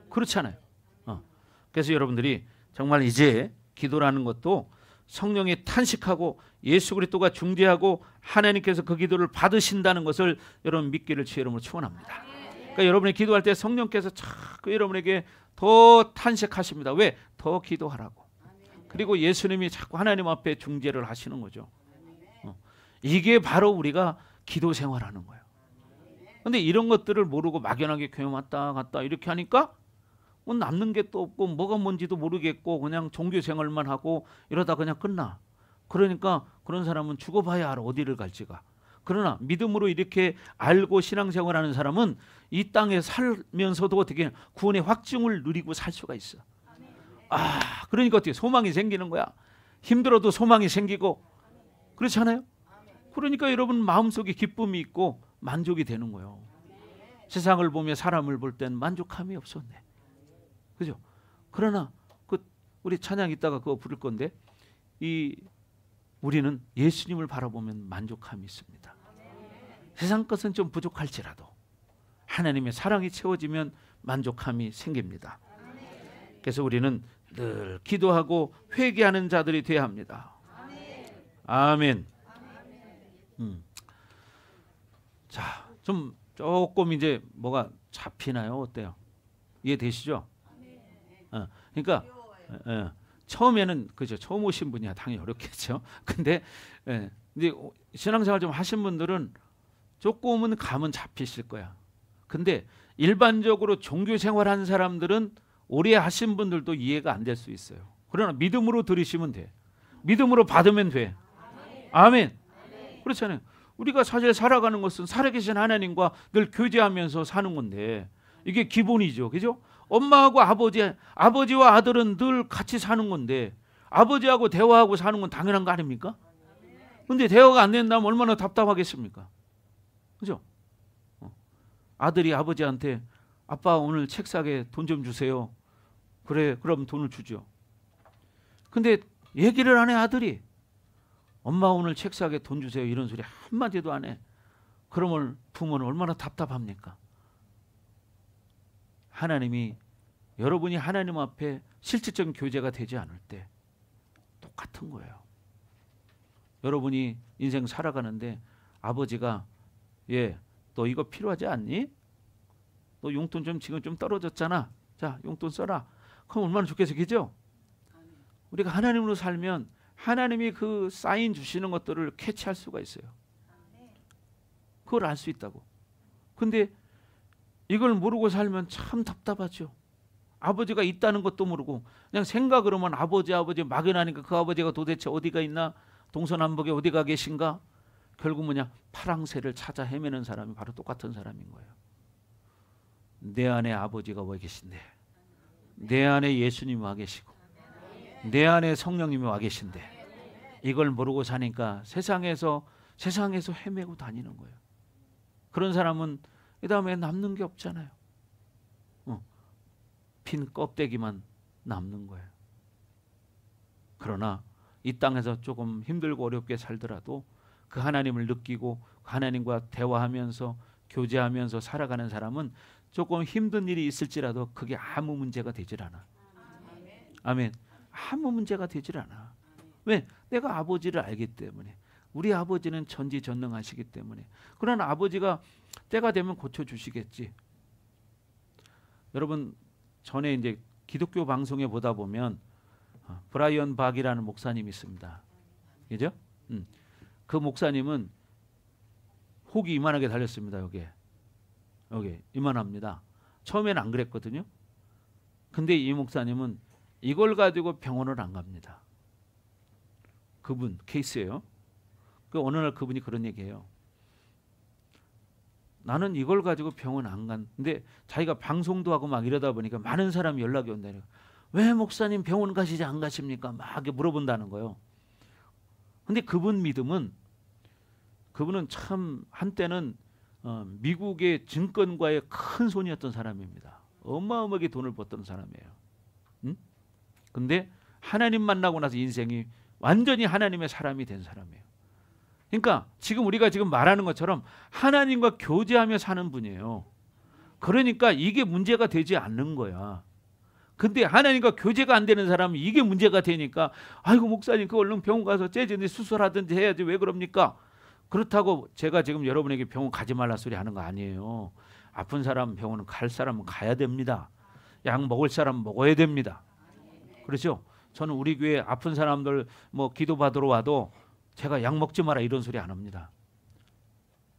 그렇잖아요. 그래서 여러분들이 정말 이제 기도라는 것도 성령이 탄식하고 예수 그리스도가 중재하고 하나님께서 그 기도를 받으신다는 것을 여러분 믿기를 주의 이름으로 축원합니다. 그러니까 여러분이 기도할 때 성령께서 자꾸 여러분에게 더 탄식하십니다. 왜? 더 기도하라고. 그리고 예수님이 자꾸 하나님 앞에 중재를 하시는 거죠. 이게 바로 우리가 기도 생활하는 거예요. 그런데 이런 것들을 모르고 막연하게 교회 왔다 갔다 이렇게 하니까 뭐 남는 게 또 없고 뭐가 뭔지도 모르겠고 그냥 종교 생활만 하고 이러다 그냥 끝나. 그러니까 그런 사람은 죽어봐야 알아 어디를 갈지가. 그러나 믿음으로 이렇게 알고 신앙생활하는 사람은 이 땅에 살면서도 어떻게 구원의 확증을 누리고 살 수가 있어. 그러니까 어떻게 소망이 생기는 거야. 힘들어도 소망이 생기고 그렇지 않아요? 그러니까 여러분 마음속에 기쁨이 있고 만족이 되는 거예요. 세상을 보며 사람을 볼 땐 만족함이 없었네. 그죠? 그러나 우리 찬양 이따가 그거 부를 건데 우리는 예수님을 바라보면 만족함이 있습니다. 세상 것은 좀 부족할지라도 하나님의 사랑이 채워지면 만족함이 생깁니다. 그래서 우리는 늘 기도하고 회개하는 자들이 되어야 합니다. 아멘. 자, 좀 조금 이제 뭐가 잡히나요? 어때요? 이해되시죠? 그러니까 처음에는 그죠. 처음 오신 분이야 당연히 어렵겠죠. 근데 신앙생활 좀 하신 분들은 조금은 감은 잡히실 거야. 근데 일반적으로 종교 생활하는 사람들은 오래 하신 분들도 이해가 안 될 수 있어요. 그러나 믿음으로 들으시면 돼. 믿음으로 받으면 돼. 아멘. 그렇잖아요. 우리가 사실 살아가는 것은 살아계신 하나님과 늘 교제하면서 사는 건데 이게 기본이죠. 그죠? 엄마하고 아버지와 아들은 늘 같이 사는 건데 아버지하고 대화하고 사는 건 당연한 거 아닙니까? 근데 대화가 안 된다면 얼마나 답답하겠습니까? 그죠? 아들이 아버지한테 아빠 오늘 책 사게 돈 좀 주세요. 그래, 그럼 돈을 주죠. 근데 얘기를 안 해 아들이. 엄마 오늘 책 사게 돈 주세요. 이런 소리 한마디도 안 해. 그러면 부모는 얼마나 답답합니까? 하나님이 여러분이 하나님 앞에 실질적인 교제가 되지 않을 때 똑같은 거예요. 여러분이 인생 살아가는데 아버지가 너 이거 필요하지 않니? 너 용돈 좀 지금 좀 떨어졌잖아. 자, 용돈 써라. 그럼 얼마나 좋겠죠? 우리가 하나님으로 살면 하나님이 그 사인 주시는 것들을 캐치할 수가 있어요. 그걸 알 수 있다고. 근데 이걸 모르고 살면 참 답답하죠. 아버지가 있다는 것도 모르고 그냥 생각으로만 아버지 막연하니까 그 아버지가 도대체 어디가 있나? 동서남북에 어디가 계신가? 결국 뭐냐? 파랑새를 찾아 헤매는 사람이 바로 똑같은 사람인 거예요. 내 안에 아버지가 와 계신데, 내 안에 예수님이 와 계시고, 내 안에 성령님이 와 계신데 이걸 모르고 사니까 세상에서 헤매고 다니는 거예요. 그런 사람은 그 다음에 남는 게 없잖아요. 빈 껍데기만 남는 거예요. 그러나 이 땅에서 조금 힘들고 어렵게 살더라도 그 하나님을 느끼고 하나님과 대화하면서 교제하면서 살아가는 사람은 조금 힘든 일이 있을지라도 그게 아무 문제가 되질 않아. 아멘. 아무 문제가 되질 않아. 왜? 내가 아버지를 알기 때문에. 우리 아버지는 전지전능하시기 때문에. 그러나 아버지가 때가 되면 고쳐주시겠지. 여러분, 전에 이제 기독교 방송에 보다 보면 브라이언 박이라는 목사님이 있습니다. 그죠? 그 목사님은 혹이 이만하게 달렸습니다. 여기 이만합니다. 처음에는 안 그랬거든요. 근데 이 목사님은 이걸 가지고 병원을 안 갑니다. 그분 케이스예요. 그 어느 날 그분이 그런 얘기해요. 나는 이걸 가지고 병원 안 간. 근데 자기가 방송도 하고 막 이러다 보니까 많은 사람이 연락이 온다니까. 왜 목사님 병원 가시지 안 가십니까? 막 물어본다는 거예요. 근데 그분 믿음은, 그분은 참 한때는 미국의 증권가의 큰 손이었던 사람입니다. 어마어마하게 돈을 벌던 사람이에요. 근데 하나님 만나고 나서 인생이 완전히 하나님의 사람이 된 사람이에요. 그러니까 지금 우리가 지금 말하는 것처럼 하나님과 교제하며 사는 분이에요. 그러니까 이게 문제가 되지 않는 거야. 근데 하나님과 교제가 안 되는 사람은 이게 문제가 되니까 아이고 목사님 그 얼른 병원 가서 재진이 수술하든지 해야지 왜 그럽니까? 그렇다고 제가 지금 여러분에게 병원 가지 말라 소리 하는 거 아니에요. 아픈 사람 병원은 갈 사람은 가야 됩니다. 약 먹을 사람은 먹어야 됩니다. 그렇죠? 저는 우리 교회 아픈 사람들 뭐 기도받으러 와도 제가 약 먹지 마라 이런 소리 안 합니다.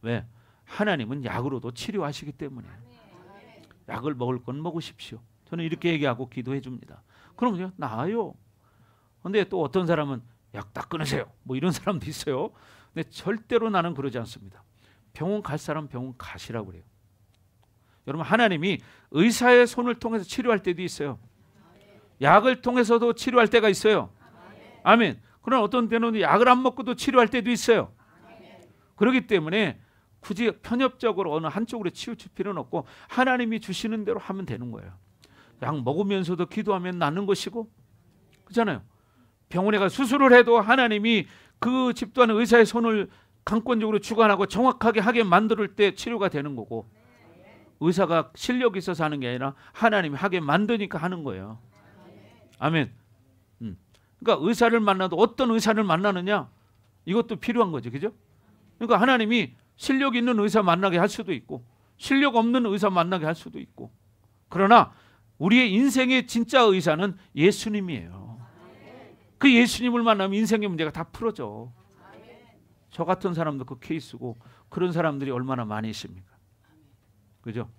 왜? 하나님은 약으로도 치료하시기 때문에 약을 먹을 건 먹으십시오. 저는 이렇게 얘기하고 기도해 줍니다. 그러면 나아요. 근데 또 어떤 사람은 약 다 끊으세요. 뭐 이런 사람도 있어요. 근데 절대로 나는 그러지 않습니다. 병원 갈 사람 병원 가시라고 그래요. 여러분 하나님이 의사의 손을 통해서 치료할 때도 있어요. 약을 통해서도 치료할 때가 있어요. 아멘. 그러나 어떤 때는 약을 안 먹고도 치료할 때도 있어요. 그렇기 때문에 굳이 편협적으로 어느 한쪽으로 치우칠 필요는 없고 하나님이 주시는 대로 하면 되는 거예요. 약 먹으면서도 기도하면 낫는 것이고, 그렇잖아요. 병원에 가 수술을 해도 하나님이 그 집도하는 의사의 손을 강권적으로 주관하고 정확하게 하게 만들 때 치료가 되는 거고, 의사가 실력이 있어서 하는 게 아니라 하나님이 하게 만드니까 하는 거예요. 아멘. 그러니까 의사를 만나도 어떤 의사를 만나느냐 이것도 필요한 거죠. 그죠? 그러니까 하나님이 실력 있는 의사 만나게 할 수도 있고 실력 없는 의사 만나게 할 수도 있고, 그러나 우리의 인생의 진짜 의사는 예수님이에요. 그 예수님을 만나면 인생의 문제가 다 풀어져. 저 같은 사람도 그 케이스고 그런 사람들이 얼마나 많이 있습니까? 그죠?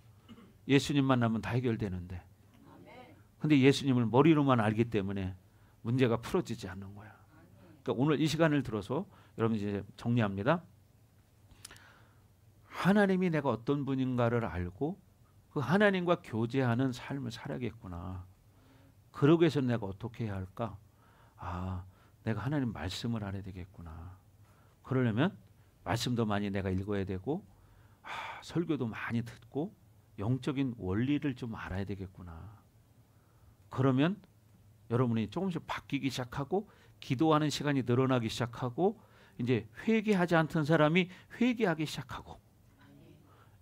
예수님 만나면 다 해결되는데, 근데 예수님을 머리로만 알기 때문에 문제가 풀어지지 않는 거야. 그러니까 오늘 이 시간을 들어서 여러분 이제 정리합니다. 하나님이 내가 어떤 분인가를 알고 그 하나님과 교제하는 삶을 살아야겠구나. 그러기 위해서 내가 어떻게 해야 할까? 아, 내가 하나님 말씀을 알아야 되겠구나. 그러려면 말씀도 많이 내가 읽어야 되고, 설교도 많이 듣고 영적인 원리를 좀 알아야 되겠구나. 그러면 여러분이 조금씩 바뀌기 시작하고 기도하는 시간이 늘어나기 시작하고 이제 회개하지 않던 사람이 회개하기 시작하고,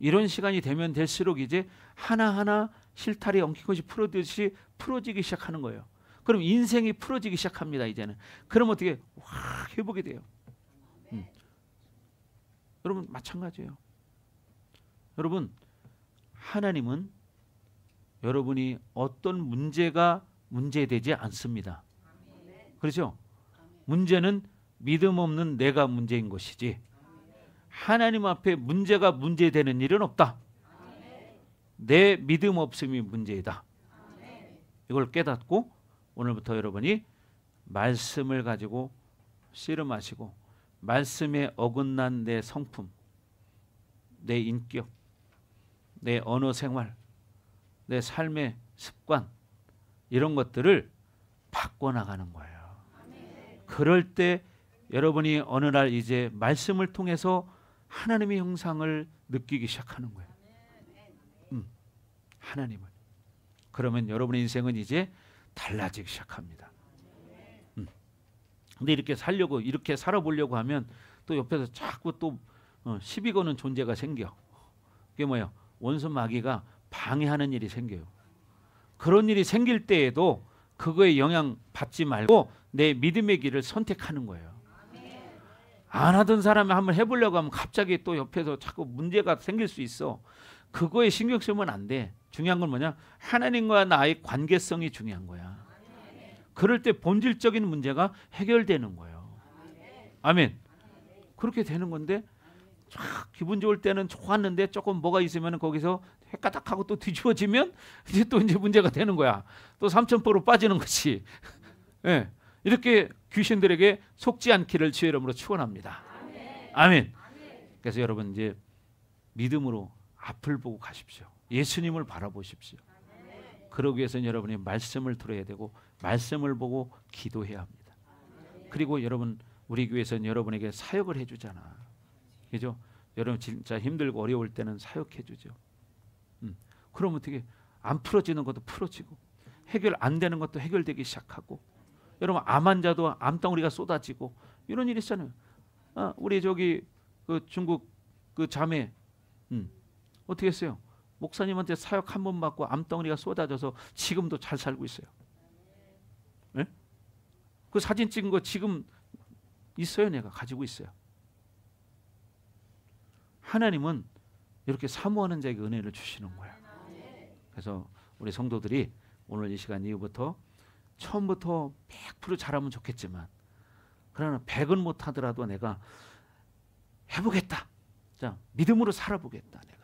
이런 시간이 되면 될수록 이제 하나하나 실타리 엉킨 것이 풀어지듯이 풀어지기 시작하는 거예요. 그럼 인생이 풀어지기 시작합니다. 이제는. 그럼 어떻게 확 회복이 돼요. 여러분 마찬가지예요. 여러분 하나님은 여러분이 어떤 문제가 문제되지 않습니다. 그렇죠? 문제는 믿음 없는 내가 문제인 것이지 하나님 앞에 문제가 문제되는 일은 없다. 내 믿음 없음이 문제이다. 이걸 깨닫고 오늘부터 여러분이 말씀을 가지고 씨름하시고 말씀에 어긋난 내 성품, 내 인격, 내 언어 생활, 내 삶의 습관, 이런 것들을 바꿔나가는 거예요. 그럴 때 여러분이 어느 날 이제 말씀을 통해서 하나님의 형상을 느끼기 시작하는 거예요. 하나님을. 그러면 여러분의 인생은 이제 달라지기 시작합니다. 근데 이렇게 살려고, 이렇게 살아보려고 하면 또 옆에서 자꾸 또 시비 거는 존재가 생겨. 그게 뭐예요? 원수 마귀가 방해하는 일이 생겨요. 그런 일이 생길 때에도 그거에 영향 받지 말고 내 믿음의 길을 선택하는 거예요. 안 하던 사람이 한번 해보려고 하면 갑자기 또 옆에서 자꾸 문제가 생길 수 있어. 그거에 신경 쓰면 안 돼. 중요한 건 뭐냐? 하나님과 나의 관계성이 중요한 거야. 그럴 때 본질적인 문제가 해결되는 거예요. 아멘. 그렇게 되는 건데 기분 좋을 때는 좋았는데 조금 뭐가 있으면 거기서 헷가닥하고 또 뒤집어지면 이제 또 이제 문제가 되는 거야. 또 삼천포로 빠지는 것이. 네. 이렇게 귀신들에게 속지 않기를 주의 이름으로 축원합니다. 아멘. 그래서 여러분 이제 믿음으로 앞을 보고 가십시오. 예수님을 바라보십시오. 그러기 위해서는 여러분이 말씀을 들어야 되고 말씀을 보고 기도해야 합니다. 그리고 여러분 우리 교회에서는 여러분에게 사역을 해주잖아. 그죠? 여러분 진짜 힘들고 어려울 때는 사역해주죠. 그럼 어떻게 안 풀어지는 것도 풀어지고 해결 안 되는 것도 해결되기 시작하고 여러분 암 환자도 암덩어리가 쏟아지고 이런 일이 있잖아요. 우리 저기 그 중국 그 자매 어떻게 했어요? 목사님한테 사역 한 번 받고 암덩어리가 쏟아져서 지금도 잘 살고 있어요. 네? 그 사진 찍은 거 지금 있어요. 내가 가지고 있어요. 하나님은 이렇게 사모하는 자에게 은혜를 주시는 거야. 그래서 우리 성도들이 오늘 이 시간 이후부터 처음부터 100% 잘하면 좋겠지만 그러나 100은 못하더라도 내가 해보겠다. 자, 믿음으로 살아보겠다. 내가.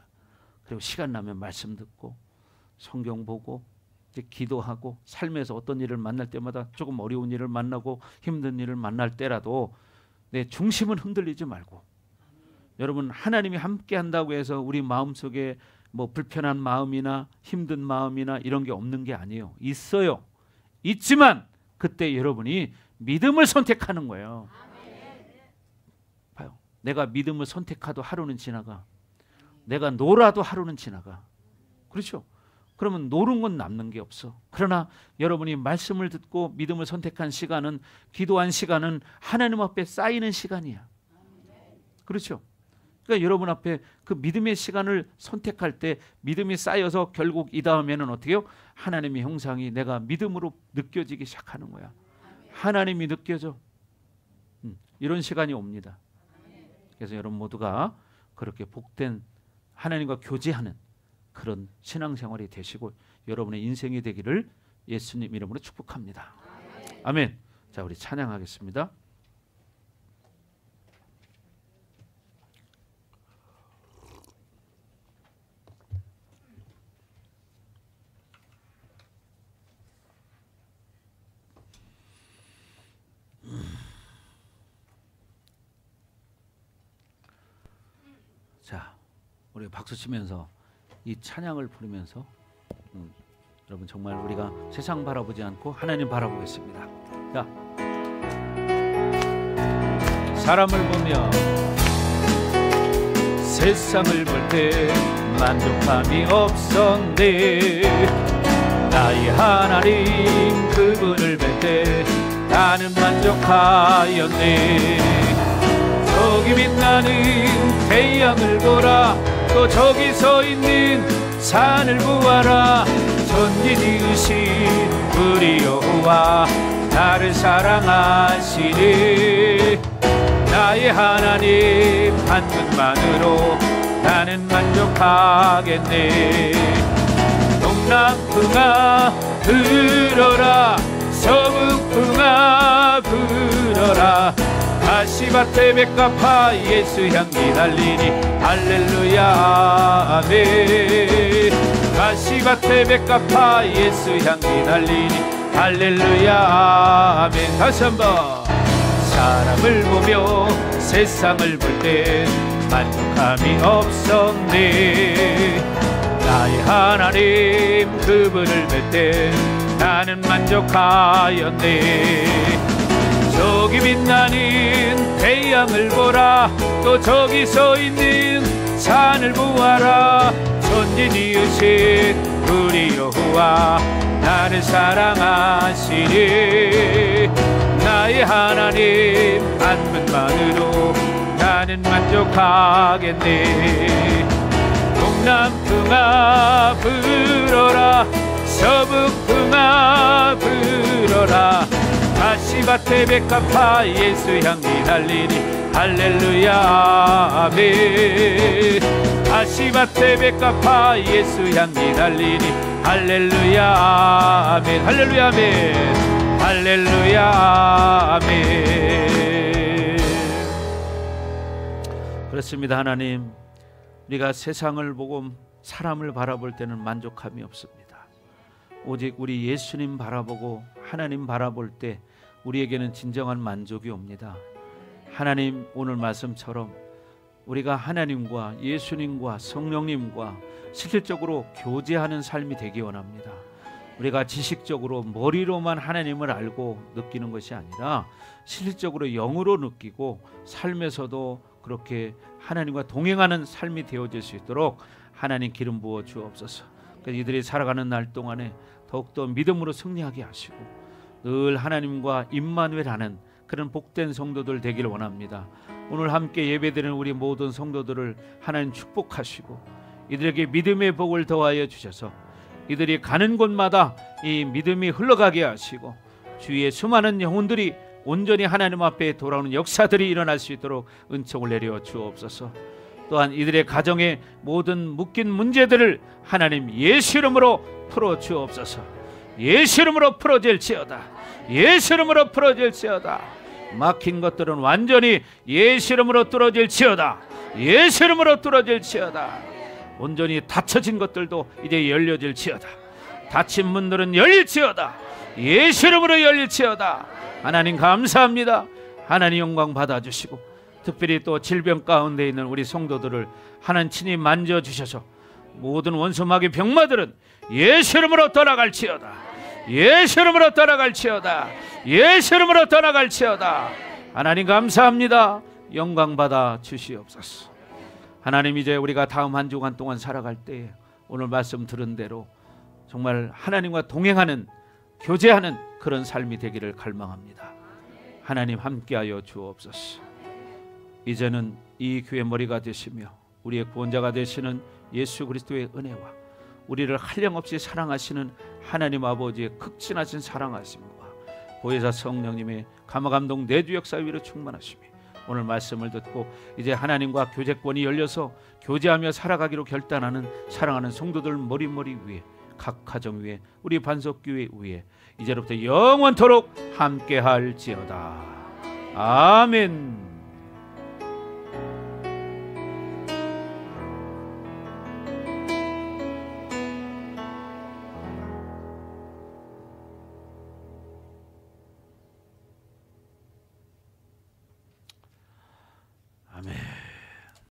그리고 시간 나면 말씀 듣고 성경 보고 이제 기도하고 삶에서 어떤 일을 만날 때마다 조금 어려운 일을 만나고 힘든 일을 만날 때라도 내 중심은 흔들리지 말고 여러분 하나님이 함께 한다고 해서 우리 마음속에 뭐 불편한 마음이나 힘든 마음이나 이런 게 없는 게 아니에요. 있어요. 있지만 그때 여러분이 믿음을 선택하는 거예요. 봐요. 내가 믿음을 선택하도 하루는 지나가. 내가 놀아도 하루는 지나가. 그렇죠? 그러면 노는 건 남는 게 없어. 그러나 여러분이 말씀을 듣고 믿음을 선택한 시간은 기도한 시간은 하나님 앞에 쌓이는 시간이야. 그렇죠? 그러니까 여러분 앞에 그 믿음의 시간을 선택할 때 믿음이 쌓여서 결국 이 다음에는 어떻게 해요? 하나님의 형상이 내가 믿음으로 느껴지기 시작하는 거야. 하나님이 느껴져. 이런 시간이 옵니다. 그래서 여러분 모두가 그렇게 복된 하나님과 교제하는 그런 신앙생활이 되시고 여러분의 인생이 되기를 예수님 이름으로 축복합니다. 아멘. 자, 우리 찬양하겠습니다. 자, 우리 박수 치면서 이 찬양을 부르면서 여러분 정말 우리가 세상 바라보지 않고 하나님 바라보겠습니다. 자, 사람을 보며 세상을 볼 때 만족함이 없었네. 나의 하나님 그분을 뵐 때 나는 만족하였네. 저기 빛나는 태양을 보라. 또 저기 서 있는 산을 보아라. 천지 지으신 우리 여호와 나를 사랑하시네. 나의 하나님 한 분만으로 나는 만족하겠네. 동남풍아 불어라. 서북풍아 불어라. 가시밭에 백합화 예수 향기 달리니 할렐루야 아멘. 가시밭에 백합화 예수 향기 달리니 할렐루야 아멘. 다시 한번. 사람을 보며 세상을 볼 때 만족함이 없었네. 나의 하나님 그분을 뵐 때 나는 만족하였네. 저기 빛나는 태양을 보라. 또 저기 서 있는 산을 보아라. 전진이으신 우리 여호와 나를 사랑하시니 나의 하나님 한 분만으로 나는 만족하겠네. 동남풍아 불어라. 서북풍아 불어라. 가시밭에 백합화 예수 향기 달리니 할렐루야 아멘. 가시밭에 백합화 예수 향기 달리니 할렐루야 아멘. 할렐루야 아멘. 할렐루야 아멘. 그렇습니다. 하나님, 우리가 세상을 보고 사람을 바라볼 때는 만족함이 없습니다. 오직 우리 예수님 바라보고 하나님 바라볼 때 우리에게는 진정한 만족이 옵니다. 하나님, 오늘 말씀처럼 우리가 하나님과 예수님과 성령님과 실질적으로 교제하는 삶이 되기 원합니다. 우리가 지식적으로 머리로만 하나님을 알고 느끼는 것이 아니라 실질적으로 영으로 느끼고 삶에서도 그렇게 하나님과 동행하는 삶이 되어질 수 있도록 하나님 기름 부어 주옵소서. 이들이 살아가는 날 동안에 더욱더 믿음으로 승리하게 하시고 늘 하나님과 임마누엘하는 그런 복된 성도들 되기를 원합니다. 오늘 함께 예배드리는 우리 모든 성도들을 하나님 축복하시고 이들에게 믿음의 복을 더하여 주셔서 이들이 가는 곳마다 이 믿음이 흘러가게 하시고 주위에 수많은 영혼들이 온전히 하나님 앞에 돌아오는 역사들이 일어날 수 있도록 은총을 내려 주옵소서. 또한 이들의 가정의 모든 묶인 문제들을 하나님 예수 이름으로 풀어 주옵소서. 예수 이름으로 풀어질지어다. 예수 이름으로 풀어질지어다. 막힌 것들은 완전히 예수 이름으로 뚫어질지어다. 예수 이름으로 뚫어질지어다. 온전히 닫혀진 것들도 이제 열려질지어다. 닫힌 문들은 열릴지어다. 예수 이름으로 열릴지어다. 하나님 감사합니다. 하나님 영광 받아주시고 특별히 또 질병 가운데 있는 우리 성도들을 하나님 친히 만져주셔서 모든 원수마귀 병마들은 예수 이름으로 떠나갈지어다. 예수 이름으로 떠나갈지어다. 예수 이름으로 떠나갈지어다. 하나님 감사합니다. 영광 받아 주시옵소서. 하나님, 이제 우리가 다음 한 주간 동안 살아갈 때 오늘 말씀 들은 대로 정말 하나님과 동행하는 교제하는 그런 삶이 되기를 갈망합니다. 하나님 함께하여 주옵소서. 이제는 이 교회 머리가 되시며 우리의 구원자가 되시는 예수 그리스도의 은혜와 우리를 한량없이 사랑하시는 하나님 아버지의 극진하신 사랑하심과 보혜사 성령님의 감화감동 내주 역사 위로 충만하시며 오늘 말씀을 듣고 이제 하나님과 교제권이 열려서 교제하며 살아가기로 결단하는 사랑하는 성도들 머리 위에 각 가정 위에 우리 반석교회 위에 이제로부터 영원토록 함께할지어다. 아멘.